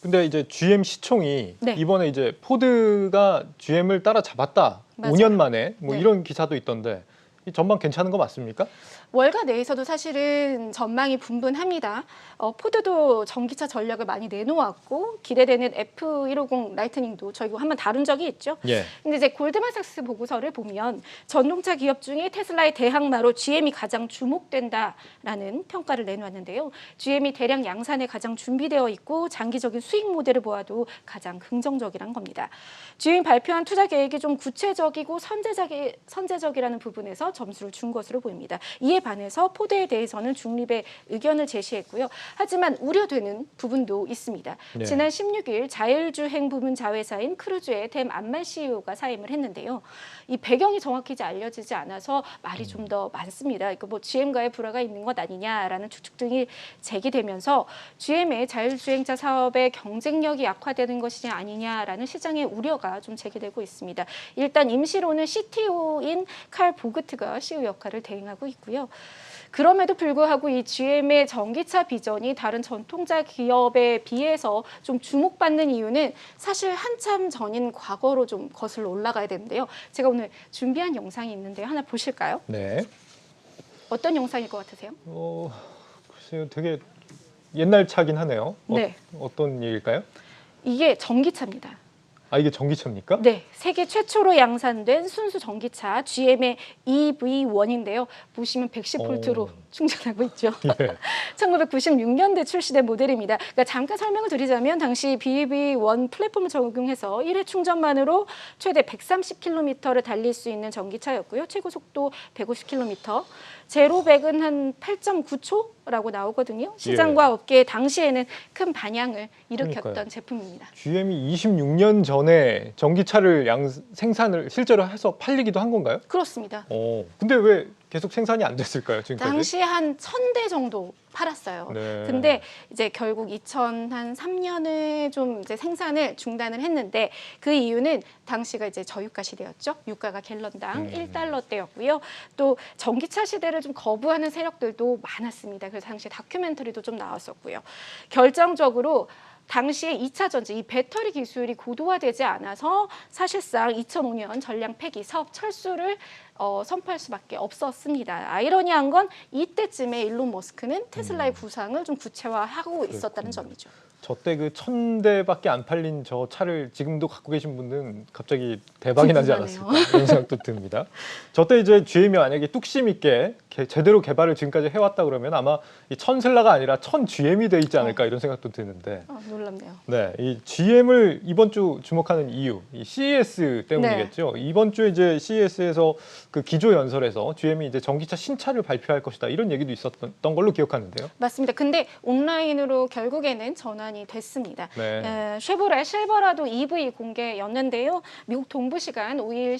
근데 이제 GM 시총이 네. 이번에 이제 포드가 GM을 따라잡았다. 맞아요. 5년 만에 뭐 네. 이런 기사도 있던데 이 전망 괜찮은 거 맞습니까? 월가 내에서도 사실은 전망이 분분합니다. 포드도 전기차 전략을 많이 내놓았고 기대되는 F150 라이트닝도 저희가 한번 다룬 적이 있죠. 예. 근데 이제 골드만삭스 보고서를 보면 전동차 기업 중에 테슬라의 대항마로 GM이 가장 주목된다라는 평가를 내놓았는데요. GM이 대량 양산에 가장 준비되어 있고 장기적인 수익 모델을 보아도 가장 긍정적이란 겁니다. GM이 발표한 투자 계획이 좀 구체적이고 선제적이라는 부분에서 점수를 준 것으로 보입니다. 이에 반해서 포드에 대해서는 중립의 의견을 제시했고요. 하지만 우려되는 부분도 있습니다. 네. 지난 16일 자율주행 부문 자회사인 크루즈의 댐 암만 CEO가 사임을 했는데요. 이 배경이 정확히 알려지지 않아서 말이 좀 더 많습니다. 그러니까 GM과의 불화가 있는 것 아니냐라는 추측 등이 제기되면서 GM의 자율주행차 사업의 경쟁력이 약화되는 것이 아니냐라는 시장의 우려가 좀 제기되고 있습니다. 일단 임시로는 CTO인 칼 보그트가 CEO 역할을 대행하고 있고요. 그럼에도 불구하고 이 GM의 전기차 비전이 다른 전통차 기업에 비해서 좀 주목받는 이유는 사실 한참 전인 과거로 좀 거슬러 올라가야 되는데요. 제가 오늘 준비한 영상이 있는데 하나 보실까요? 네. 어떤 영상일 것 같으세요? 글쎄요, 되게 옛날 차긴 하네요. 네. 어떤 얘기일까요? 이게 전기차입니다. 아, 이게 전기차입니까? 네, 세계 최초로 양산된 순수 전기차 GM의 EV1인데요. 보시면 110V로 충전하고 있죠. 예. 1996년대 출시된 모델입니다. 그러니까 잠깐 설명을 드리자면 당시 BEV1 플랫폼을 적용해서 1회 충전만으로 최대 130km를 달릴 수 있는 전기차였고요. 최고 속도 150km. 제로 100은 한 8.9초라고 나오거든요. 시장과 업계 당시에는 큰 반향을 일으켰던 그러니까요. 제품입니다. GM이 26년 전에 전기차를 생산을 실제로 해서 팔리기도 한 건가요? 그렇습니다. 근데 왜 계속 생산이 안 됐을까요, 지금까지? 당시 한 1,000대 정도 팔았어요. 네. 근데 이제 결국 2003년에 좀 이제 생산을 중단을 했는데 그 이유는 당시가 이제 저유가 시대였죠. 유가가 갤런당 1달러대였고요. 또 전기차 시대를 좀 거부하는 세력들도 많았습니다. 그래서 당시 다큐멘터리도 좀 나왔었고요. 결정적으로 당시에 2차 전지, 이 배터리 기술이 고도화되지 않아서 사실상 2005년 전량 폐기 사업 철수를 선포할 수밖에 없었습니다. 아이러니한 건 이때쯤에 일론 머스크는 테슬라의 구상을 좀 구체화하고 있었다는 점이죠. 저 때 그 1,000대밖에 안 팔린 저 차를 지금도 갖고 계신 분은 갑자기 대박이 나지 않았을까 이런 생각도 듭니다. 저 때 이제 GM이 만약에 뚝심 있게 제대로 개발을 지금까지 해왔다 그러면 아마 이 1000셀라가 아니라 1000GM이 돼 있지 않을까 이런 생각도 드는데. 놀랍네요. 네, 이 GM을 이번 주 주목하는 이유, 이 CES 때문이겠죠. 이번 주에 이제 CES에서 그 기조 연설에서 GM이 이제 전기차 신차를 발표할 것이다 이런 얘기도 있었던 걸로 기억하는데요. 맞습니다. 근데 온라인으로 결국에는 전환이 됐습니다. 네. 쉐보레 실버라도 EV 공개였는데요. 미국 동부 시간 5일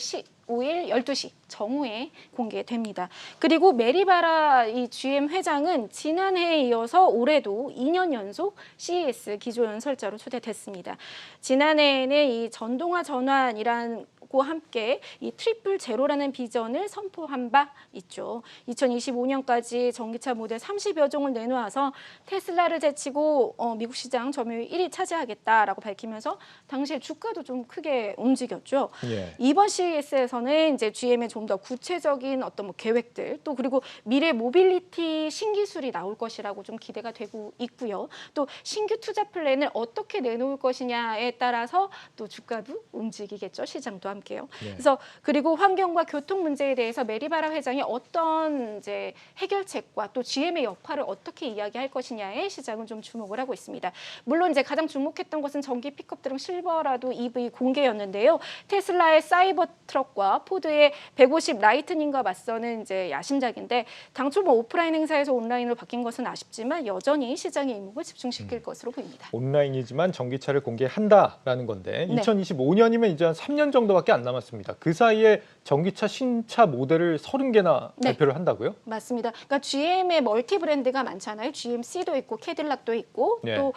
12시 정오에 공개됩니다. 그리고 메리바라 이 GM 회장은 지난해에 이어서 올해도 2년 연속 CES 기조연설자로 초대됐습니다. 지난해에는 이 전동화 전환이란 함께 이 트리플 제로라는 비전을 선포한 바 있죠. 2025년까지 전기차 모델 30여 종을 내놓아서 테슬라를 제치고 미국 시장 점유율 1위 차지하겠다라고 밝히면서 당시에 주가도 좀 크게 움직였죠. 예. 이번 CES에서는 이제 GM의 좀 더 구체적인 어떤 뭐 계획들 또 그리고 미래 모빌리티 신기술이 나올 것이라고 좀 기대가 되고 있고요. 또 신규 투자 플랜을 어떻게 내놓을 것이냐에 따라서 또 주가도 움직이겠죠. 시장도 함께요. 네. 그래서 그리고 환경과 교통 문제에 대해서 메리바라 회장이 어떤 이제 해결책과 또 GM의 역할을 어떻게 이야기할 것이냐에 시장은 좀 주목을 하고 있습니다. 물론 이제 가장 주목했던 것은 전기 픽업드럼 실버라도 EV 공개였는데요. 테슬라의 사이버 트럭과 포드의 150 라이트닝과 맞서는 이제 야심작인데 당초 뭐 오프라인 행사에서 온라인으로 바뀐 것은 아쉽지만 여전히 시장의 이목을 집중시킬 것으로 보입니다. 온라인이지만 전기차를 공개한다라는 건데 네. 2025년이면 이제 한 3년 정도밖에 안 남았습니다. 그 사이에 전기차 신차 모델을 30개나 네. 발표를 한다고요? 맞습니다. 그러니까 GM의 멀티 브랜드가 많잖아요. GMC도 있고 캐딜락도 있고 네. 또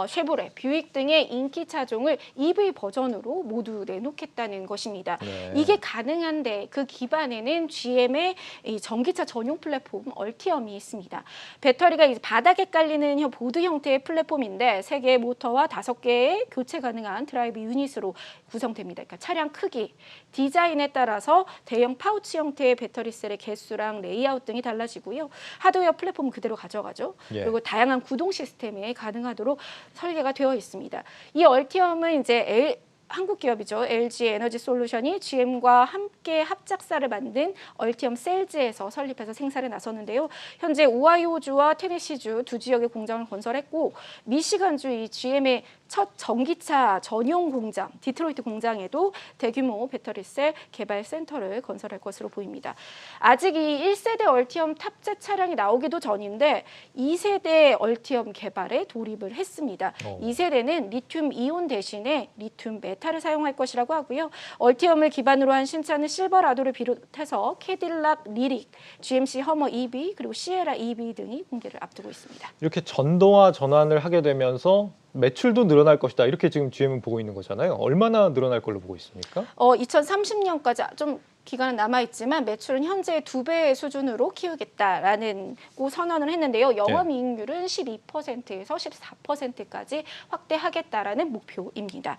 쉐보레, 뷰익 등의 인기 차종을 EV 버전으로 모두 내놓겠다는 것입니다. 네. 이게 가능한데 그 기반에는 GM의 이 전기차 전용 플랫폼 얼티엄이 있습니다. 배터리가 이제 바닥에 깔리는 보드 형태의 플랫폼인데 3개의 모터와 5개의 교체 가능한 드라이브 유닛으로 구성됩니다. 그러니까 차량 크기, 디자인에 따라서 대형 파우치 형태의 배터리셀의 개수랑 레이아웃 등이 달라지고요. 하드웨어 플랫폼 그대로 가져가죠. 예. 그리고 다양한 구동 시스템에 가능하도록 설계가 되어 있습니다. 이 얼티엄은 이제 한국 기업이죠. LG 에너지 솔루션이 GM과 함께 합작사를 만든 얼티엄 셀즈에서 설립해서 생산에 나섰는데요. 현재 오하이오주와 테네시주 두 지역의 공장을 건설했고 미시간주 이 GM의 첫 전기차 전용 공장, 디트로이트 공장에도 대규모 배터리셀 개발 센터를 건설할 것으로 보입니다. 아직 이 1세대 얼티엄 탑재 차량이 나오기도 전인데 2세대 얼티엄 개발에 돌입을 했습니다. 2세대는 리튬 이온 대신에 리튬 메탈을 사용할 것이라고 하고요. 얼티엄을 기반으로 한 신차는 실버라도를 비롯해서 캐딜락, 리릭, GMC 허머 EV 그리고 시에라 EV 등이 공개를 앞두고 있습니다. 이렇게 전도화 전환을 하게 되면서 매출도 늘어날 것이다. 이렇게 지금 GM은 보고 있는 거잖아요. 얼마나 늘어날 걸로 보고 있습니까? 2030년까지 좀 기간은 남아있지만 매출은 현재 2배의 수준으로 키우겠다라는 고 선언을 했는데요. 영업이익률은 12%에서 14%까지 확대하겠다라는 목표입니다.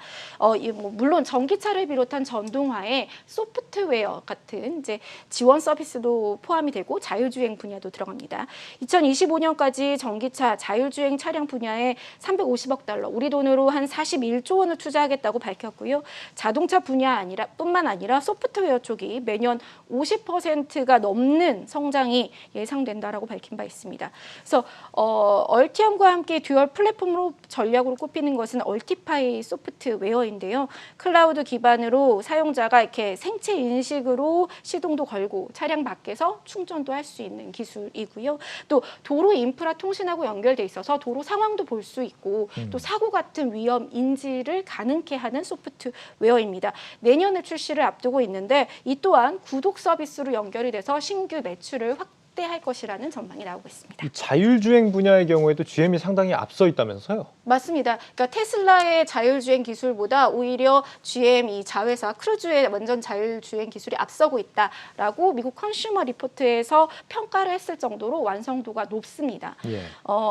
물론 전기차를 비롯한 전동화에 소프트웨어 같은 이제 지원 서비스도 포함이 되고 자율주행 분야도 들어갑니다. 2025년까지 전기차 자율주행 차량 분야에 350억 달러, 우리 돈으로 한 41조 원을 투자하겠다고 밝혔고요. 자동차 뿐만 아니라 소프트웨어 쪽이 매년 50%가 넘는 성장이 예상된다라고 밝힌 바 있습니다. 그래서 얼티엄과 함께 듀얼 플랫폼으로 전략으로 꼽히는 것은 얼티파이 소프트웨어인데요. 클라우드 기반으로 사용자가 이렇게 생체 인식으로 시동도 걸고 차량 밖에서 충전도 할 수 있는 기술이고요. 또 도로 인프라 통신하고 연결돼 있어서 도로 상황도 볼 수 있고 또 사고 같은 위험 인지를 가능케 하는 소프트웨어입니다. 내년에 출시를 앞두고 있는데 이 또한 구독 서비스로 연결이 돼서 신규 매출을 확대할 것이라는 전망이 나오고 있습니다. 이 자율주행 분야의 경우에도 GM이 상당히 앞서 있다면서요? 맞습니다. 그러니까 테슬라의 자율주행 기술보다 오히려 GM 이 자회사 크루즈의 완전 자율주행 기술이 앞서고 있다라고 미국 컨슈머 리포트에서 평가를 했을 정도로 완성도가 높습니다.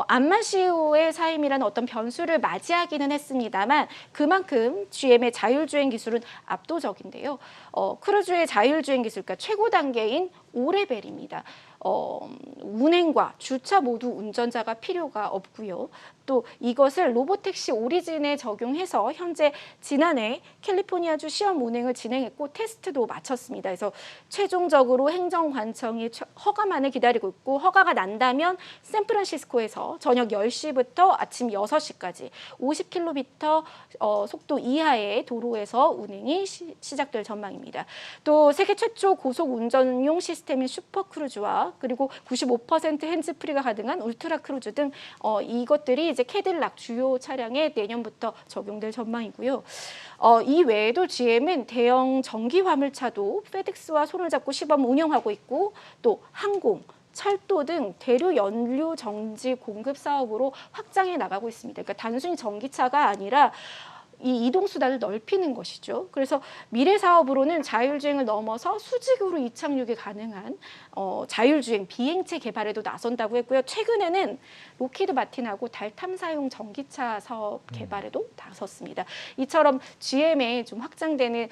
암만 CEO의 사임이라는 어떤 변수를 맞이하기는 했습니다만 그만큼 GM의 자율주행 기술은 압도적인데요. 크루즈의 자율주행 기술, 그러니까 최고 단계인 5레벨입니다. 운행과 주차 모두 운전자가 필요가 없고요. 또 이것을 로보택시 오리진에 적용해서 현재 지난해 캘리포니아주 시험 운행을 진행했고 테스트도 마쳤습니다. 그래서 최종적으로 행정관청이 허가만을 기다리고 있고 허가가 난다면 샌프란시스코에서 저녁 10시부터 아침 6시까지 50km 속도 이하의 도로에서 운행이 시작될 전망입니다. 또 세계 최초 고속 운전용 시스템인 슈퍼크루즈와 그리고 95% 핸즈프리가 가능한 울트라 크루즈 등 이것들이 이제 캐딜락 주요 차량에 내년부터 적용될 전망이고요. 이 외에도 GM은 대형 전기 화물차도 페덱스와 손을 잡고 시범 운영하고 있고 또 항공, 철도 등 대류 연료 정지 공급 사업으로 확장해 나가고 있습니다. 그러니까 단순히 전기차가 아니라 이 이동수단을 넓히는 것이죠. 그래서 미래 사업으로는 자율주행을 넘어서 수직으로 이착륙이 가능한 자율주행 비행체 개발에도 나선다고 했고요. 최근에는 로키드 마틴하고 달 탐사용 전기차 사업 개발에도 나섰습니다. 이처럼 GM에 좀 확장되는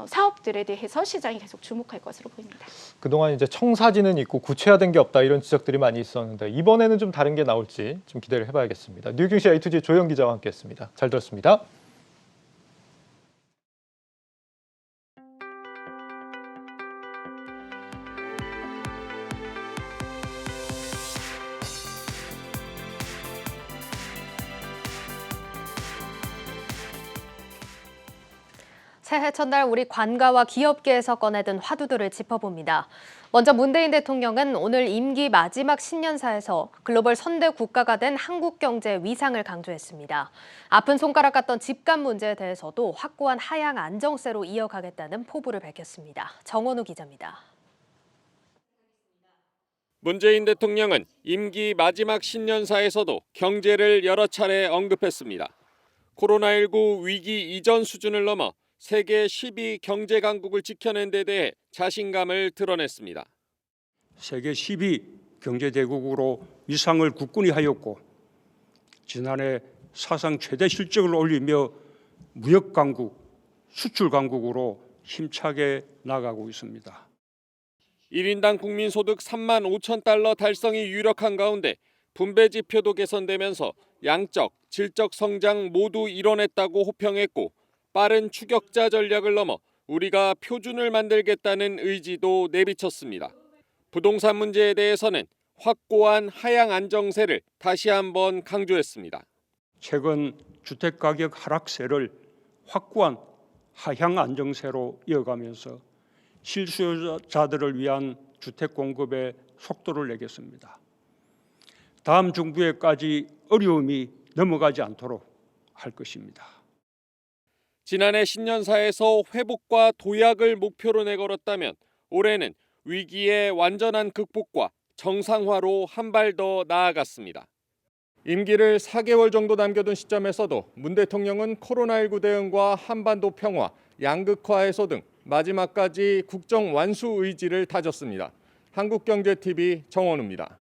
사업들에 대해서 시장이 계속 주목할 것으로 보입니다. 그동안 이제 청사진은 있고 구체화된 게 없다 이런 지적들이 많이 있었는데 이번에는 좀 다른 게 나올지 좀 기대를 해봐야겠습니다. 뉴경시 A2G 조영 기자와 함께했습니다. 잘 들었습니다. 새해 첫날 우리 관가와 기업계에서 꺼내든 화두들을 짚어봅니다. 먼저 문재인 대통령은 오늘 임기 마지막 신년사에서 글로벌 선대 국가가 된 한국 경제의 위상을 강조했습니다. 아픈 손가락 같던 집값 문제에 대해서도 확고한 하향 안정세로 이어가겠다는 포부를 밝혔습니다. 정원우 기자입니다. 문재인 대통령은 임기 마지막 신년사에서도 경제를 여러 차례 언급했습니다. 코로나19 위기 이전 수준을 넘어 세계 10위 경제 강국을 지켜낸 데 대해 자신감을 드러냈습니다. 세계 10위 경제 대국으로 위상을 굳건히 하였고 지난해 사상 최대 실적을 올리며 무역 강국, 수출 강국으로 힘차게 나가고 있습니다. 1인당 국민소득 3만 5천 달러 달성이 유력한 가운데 분배 지표도 개선되면서 양적, 질적 성장 모두 이뤄냈다고 호평했고 빠른 추격자 전략을 넘어 우리가 표준을 만들겠다는 의지도 내비쳤습니다. 부동산 문제에 대해서는 확고한 하향 안정세를 다시 한번 강조했습니다. 최근 주택가격 하락세를 확고한 하향 안정세로 이어가면서 실수요자들을 위한 주택 공급에 속도를 내겠습니다. 다음 정부에까지 어려움이 넘어가지 않도록 할 것입니다. 지난해 신년사에서 회복과 도약을 목표로 내걸었다면 올해는 위기의 완전한 극복과 정상화로 한 발 더 나아갔습니다. 임기를 4개월 정도 남겨둔 시점에서도 문 대통령은 코로나19 대응과 한반도 평화, 양극화해소 등 마지막까지 국정 완수 의지를 다졌습니다. 한국경제TV 정원우입니다.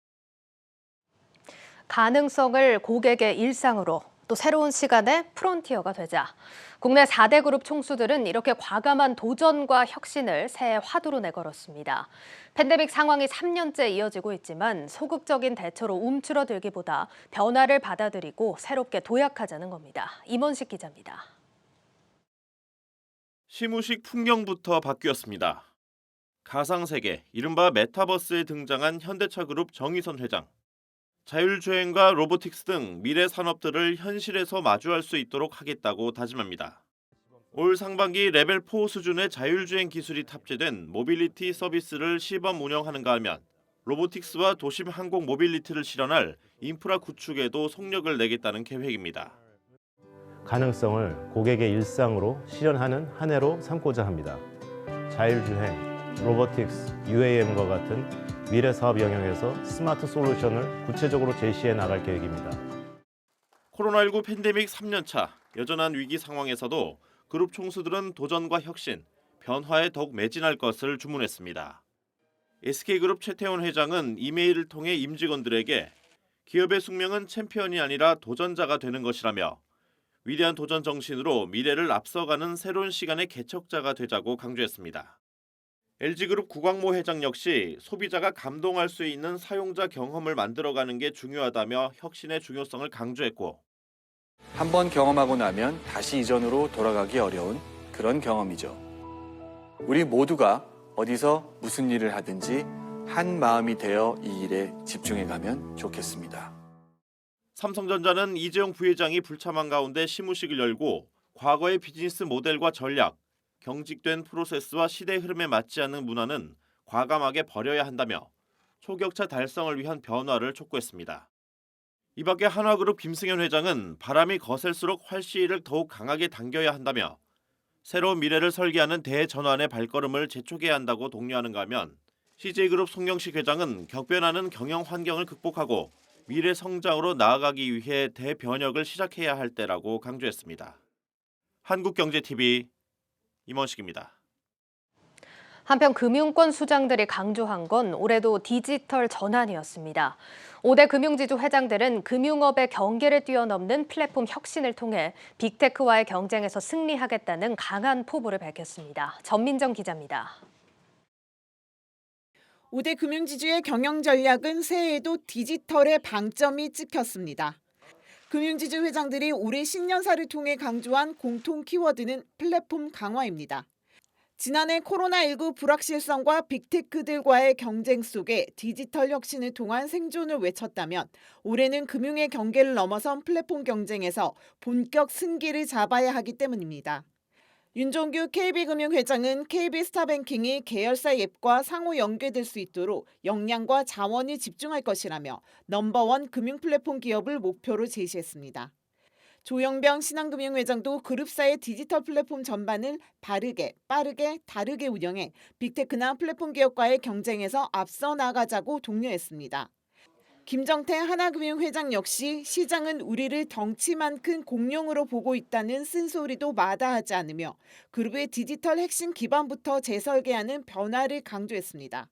가능성을 고객의 일상으로, 또 새로운 시간의 프론티어가 되자. 국내 4대 그룹 총수들은 이렇게 과감한 도전과 혁신을 새해 화두로 내걸었습니다. 팬데믹 상황이 3년째 이어지고 있지만 소극적인 대처로 움츠러들기보다 변화를 받아들이고 새롭게 도약하자는 겁니다. 임원식 기자입니다. 시무식 풍경부터 바뀌었습니다. 가상세계, 이른바 메타버스에 등장한 현대차그룹 정의선 회장. 자율주행과 로보틱스 등 미래 산업들을 현실에서 마주할 수 있도록 하겠다고 다짐합니다. 올 상반기 레벨 4 수준의 자율주행 기술이 탑재된 모빌리티 서비스를 시범 운영하는가 하면 로보틱스와 도심 항공 모빌리티를 실현할 인프라 구축에도 속력을 내겠다는 계획입니다. 가능성을 고객의 일상으로 실현하는 한 해로 삼고자 합니다. 자율주행, 로보틱스, UAM과 같은 미래 사업 영역에서 스마트 솔루션을 구체적으로 제시해 나갈 계획입니다. 코로나19 팬데믹 3년차 여전한 위기 상황에서도 그룹 총수들은 도전과 혁신, 변화에 더욱 매진할 것을 주문했습니다. SK그룹 최태원 회장은 이메일을 통해 임직원들에게 기업의 숙명은 챔피언이 아니라 도전자가 되는 것이라며 위대한 도전 정신으로 미래를 앞서가는 새로운 시간의 개척자가 되자고 강조했습니다. LG그룹 구광모 회장 역시 소비자가 감동할 수 있는 사용자 경험을 만들어가는 게 중요하다며 혁신의 중요성을 강조했고, 한번 경험하고 나면 다시 이전으로 돌아가기 어려운 그런 경험이죠. 우리 모두가 어디서 무슨 일을 하든지 한 마음이 되어 이 일에 집중해가면 좋겠습니다. 삼성전자는 이재용 부회장이 불참한 가운데 시무식을 열고 과거의 비즈니스 모델과 전략, 경직된 프로세스와 시대 흐름에 맞지 않는 문화는 과감하게 버려야 한다며 초격차 달성을 위한 변화를 촉구했습니다. 이 밖에 한화그룹 김승현 회장은 바람이 거셀수록 활시위를 더욱 강하게 당겨야 한다며 새로운 미래를 설계하는 대전환의 발걸음을 재촉해야 한다고 독려하는가 하면 CJ그룹 송영식 회장은 격변하는 경영 환경을 극복하고 미래 성장으로 나아가기 위해 대변혁을 시작해야 할 때라고 강조했습니다. 한국경제TV 임원식입니다. 한편 금융권 수장들이 강조한 건 올해도 디지털 전환이었습니다. 5대 금융지주 회장들은 금융업의 경계를 뛰어넘는 플랫폼 혁신을 통해 빅테크와의 경쟁에서 승리하겠다는 강한 포부를 밝혔습니다. 전민정 기자입니다. 5대 금융지주의 경영 전략은 새해에도 디지털의 방점이 찍혔습니다. 금융지주 회장들이 올해 신년사를 통해 강조한 공통 키워드는 플랫폼 강화입니다. 지난해 코로나19 불확실성과 빅테크들과의 경쟁 속에 디지털 혁신을 통한 생존을 외쳤다면 올해는 금융의 경계를 넘어선 플랫폼 경쟁에서 본격 승기를 잡아야 하기 때문입니다. 윤종규 KB금융회장은 KB스타뱅킹이 계열사 앱과 상호 연계될 수 있도록 역량과 자원이 집중할 것이라며 넘버원 금융 플랫폼 기업을 목표로 제시했습니다. 조영병 신한금융회장도 그룹사의 디지털 플랫폼 전반을 바르게, 빠르게, 다르게 운영해 빅테크나 플랫폼 기업과의 경쟁에서 앞서 나가자고 독려했습니다. 김정태 하나금융회장 역시 시장은 우리를 덩치만큼 공룡으로 보고 있다는 쓴소리도 마다하지 않으며 그룹의 디지털 핵심 기반부터 재설계하는 변화를 강조했습니다.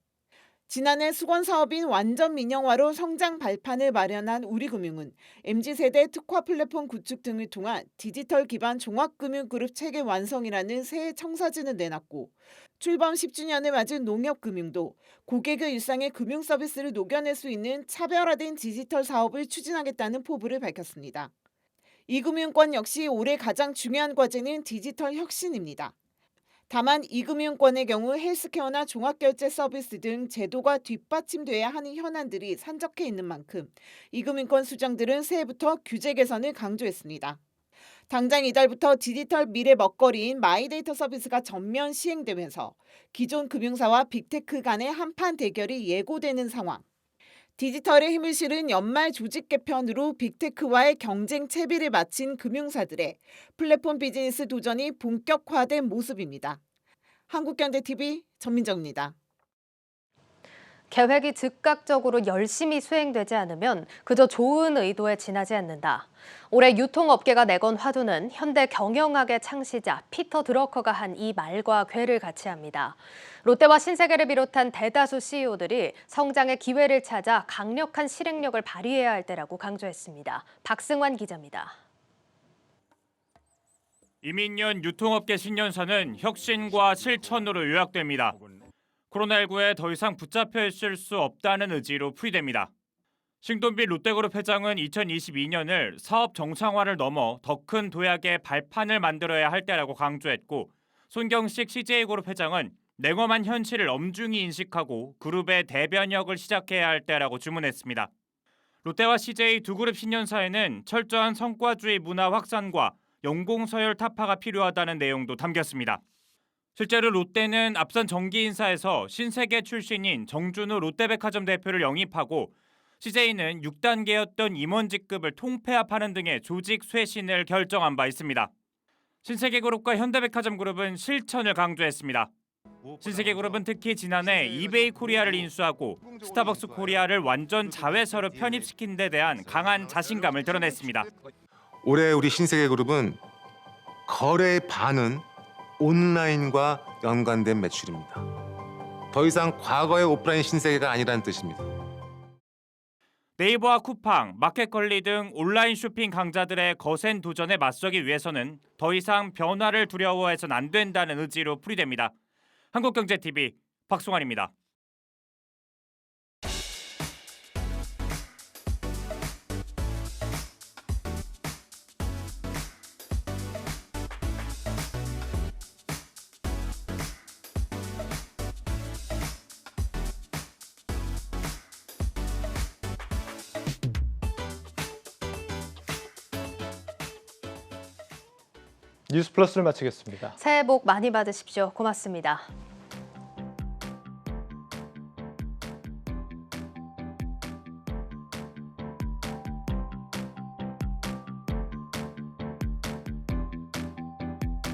지난해 수건사업인 완전 민영화로 성장 발판을 마련한 우리금융은 MZ세대 특화 플랫폼 구축 등을 통한 디지털 기반 종합금융그룹 체계 완성이라는 새해 청사진을 내놨고 출범 10주년을 맞은 농협금융도 고객의 일상에 금융 서비스를 녹여낼 수 있는 차별화된 디지털 사업을 추진하겠다는 포부를 밝혔습니다. 이금융권 역시 올해 가장 중요한 과제는 디지털 혁신입니다. 다만 이금융권의 경우 헬스케어나 종합결제 서비스 등 제도가 뒷받침돼야 하는 현안들이 산적해 있는 만큼 이금융권 수장들은 새해부터 규제 개선을 강조했습니다. 당장 이달부터 디지털 미래 먹거리인 마이데이터 서비스가 전면 시행되면서 기존 금융사와 빅테크 간의 한판 대결이 예고되는 상황. 디지털의 힘을 실은 연말 조직 개편으로 빅테크와의 경쟁 채비를 마친 금융사들의 플랫폼 비즈니스 도전이 본격화된 모습입니다. 한국경제TV 전민정입니다. 계획이 즉각적으로 열심히 수행되지 않으면 그저 좋은 의도에 지나지 않는다. 올해 유통업계가 내건 화두는 현대 경영학의 창시자 피터 드러커가 한 이 말과 괴를 같이 합니다. 롯데와 신세계를 비롯한 대다수 CEO들이 성장의 기회를 찾아 강력한 실행력을 발휘해야 할 때라고 강조했습니다. 박승환 기자입니다. 이민년 유통업계 신년사는 혁신과 실천으로 요약됩니다. 코로나19에 더 이상 붙잡혀 있을 수 없다는 의지로 풀이됩니다. 신동빈 롯데그룹 회장은 2022년을 사업 정상화를 넘어 더 큰 도약의 발판을 만들어야 할 때라고 강조했고, 손경식 CJ그룹 회장은 냉엄한 현실을 엄중히 인식하고 그룹의 대변혁을 시작해야 할 때라고 주문했습니다. 롯데와 CJ 두 그룹 신년사에는 철저한 성과주의 문화 확산과 연공서열 타파가 필요하다는 내용도 담겼습니다. 실제로 롯데는 앞선 정기 인사에서 신세계 출신인 정준우 롯데백화점 대표를 영입하고, CJ는 6단계였던 임원직급을 통폐합하는 등의 조직 쇄신을 결정한 바 있습니다. 신세계그룹과 현대백화점그룹은 실천을 강조했습니다. 신세계그룹은 특히 지난해 이베이 코리아를 인수하고 스타벅스 코리아를 완전 자회사로 편입시킨 데 대한 강한 자신감을 드러냈습니다. 올해 우리 신세계그룹은 거래의 반은 온라인과 연관된 매출입니다. 더 이상 과거의 오프라인 신세계가 아니라는 뜻입니다. 네이버와 쿠팡, 마켓컬리 등 온라인 쇼핑 강자들의 거센 도전에 맞서기 위해서는 더 이상 변화를 두려워해서는 안 된다는 의지로 풀이됩니다. 한국경제TV 박송환입니다. 뉴스플러스를 마치겠습니다. 새해 복 많이 받으십시오. 고맙습니다.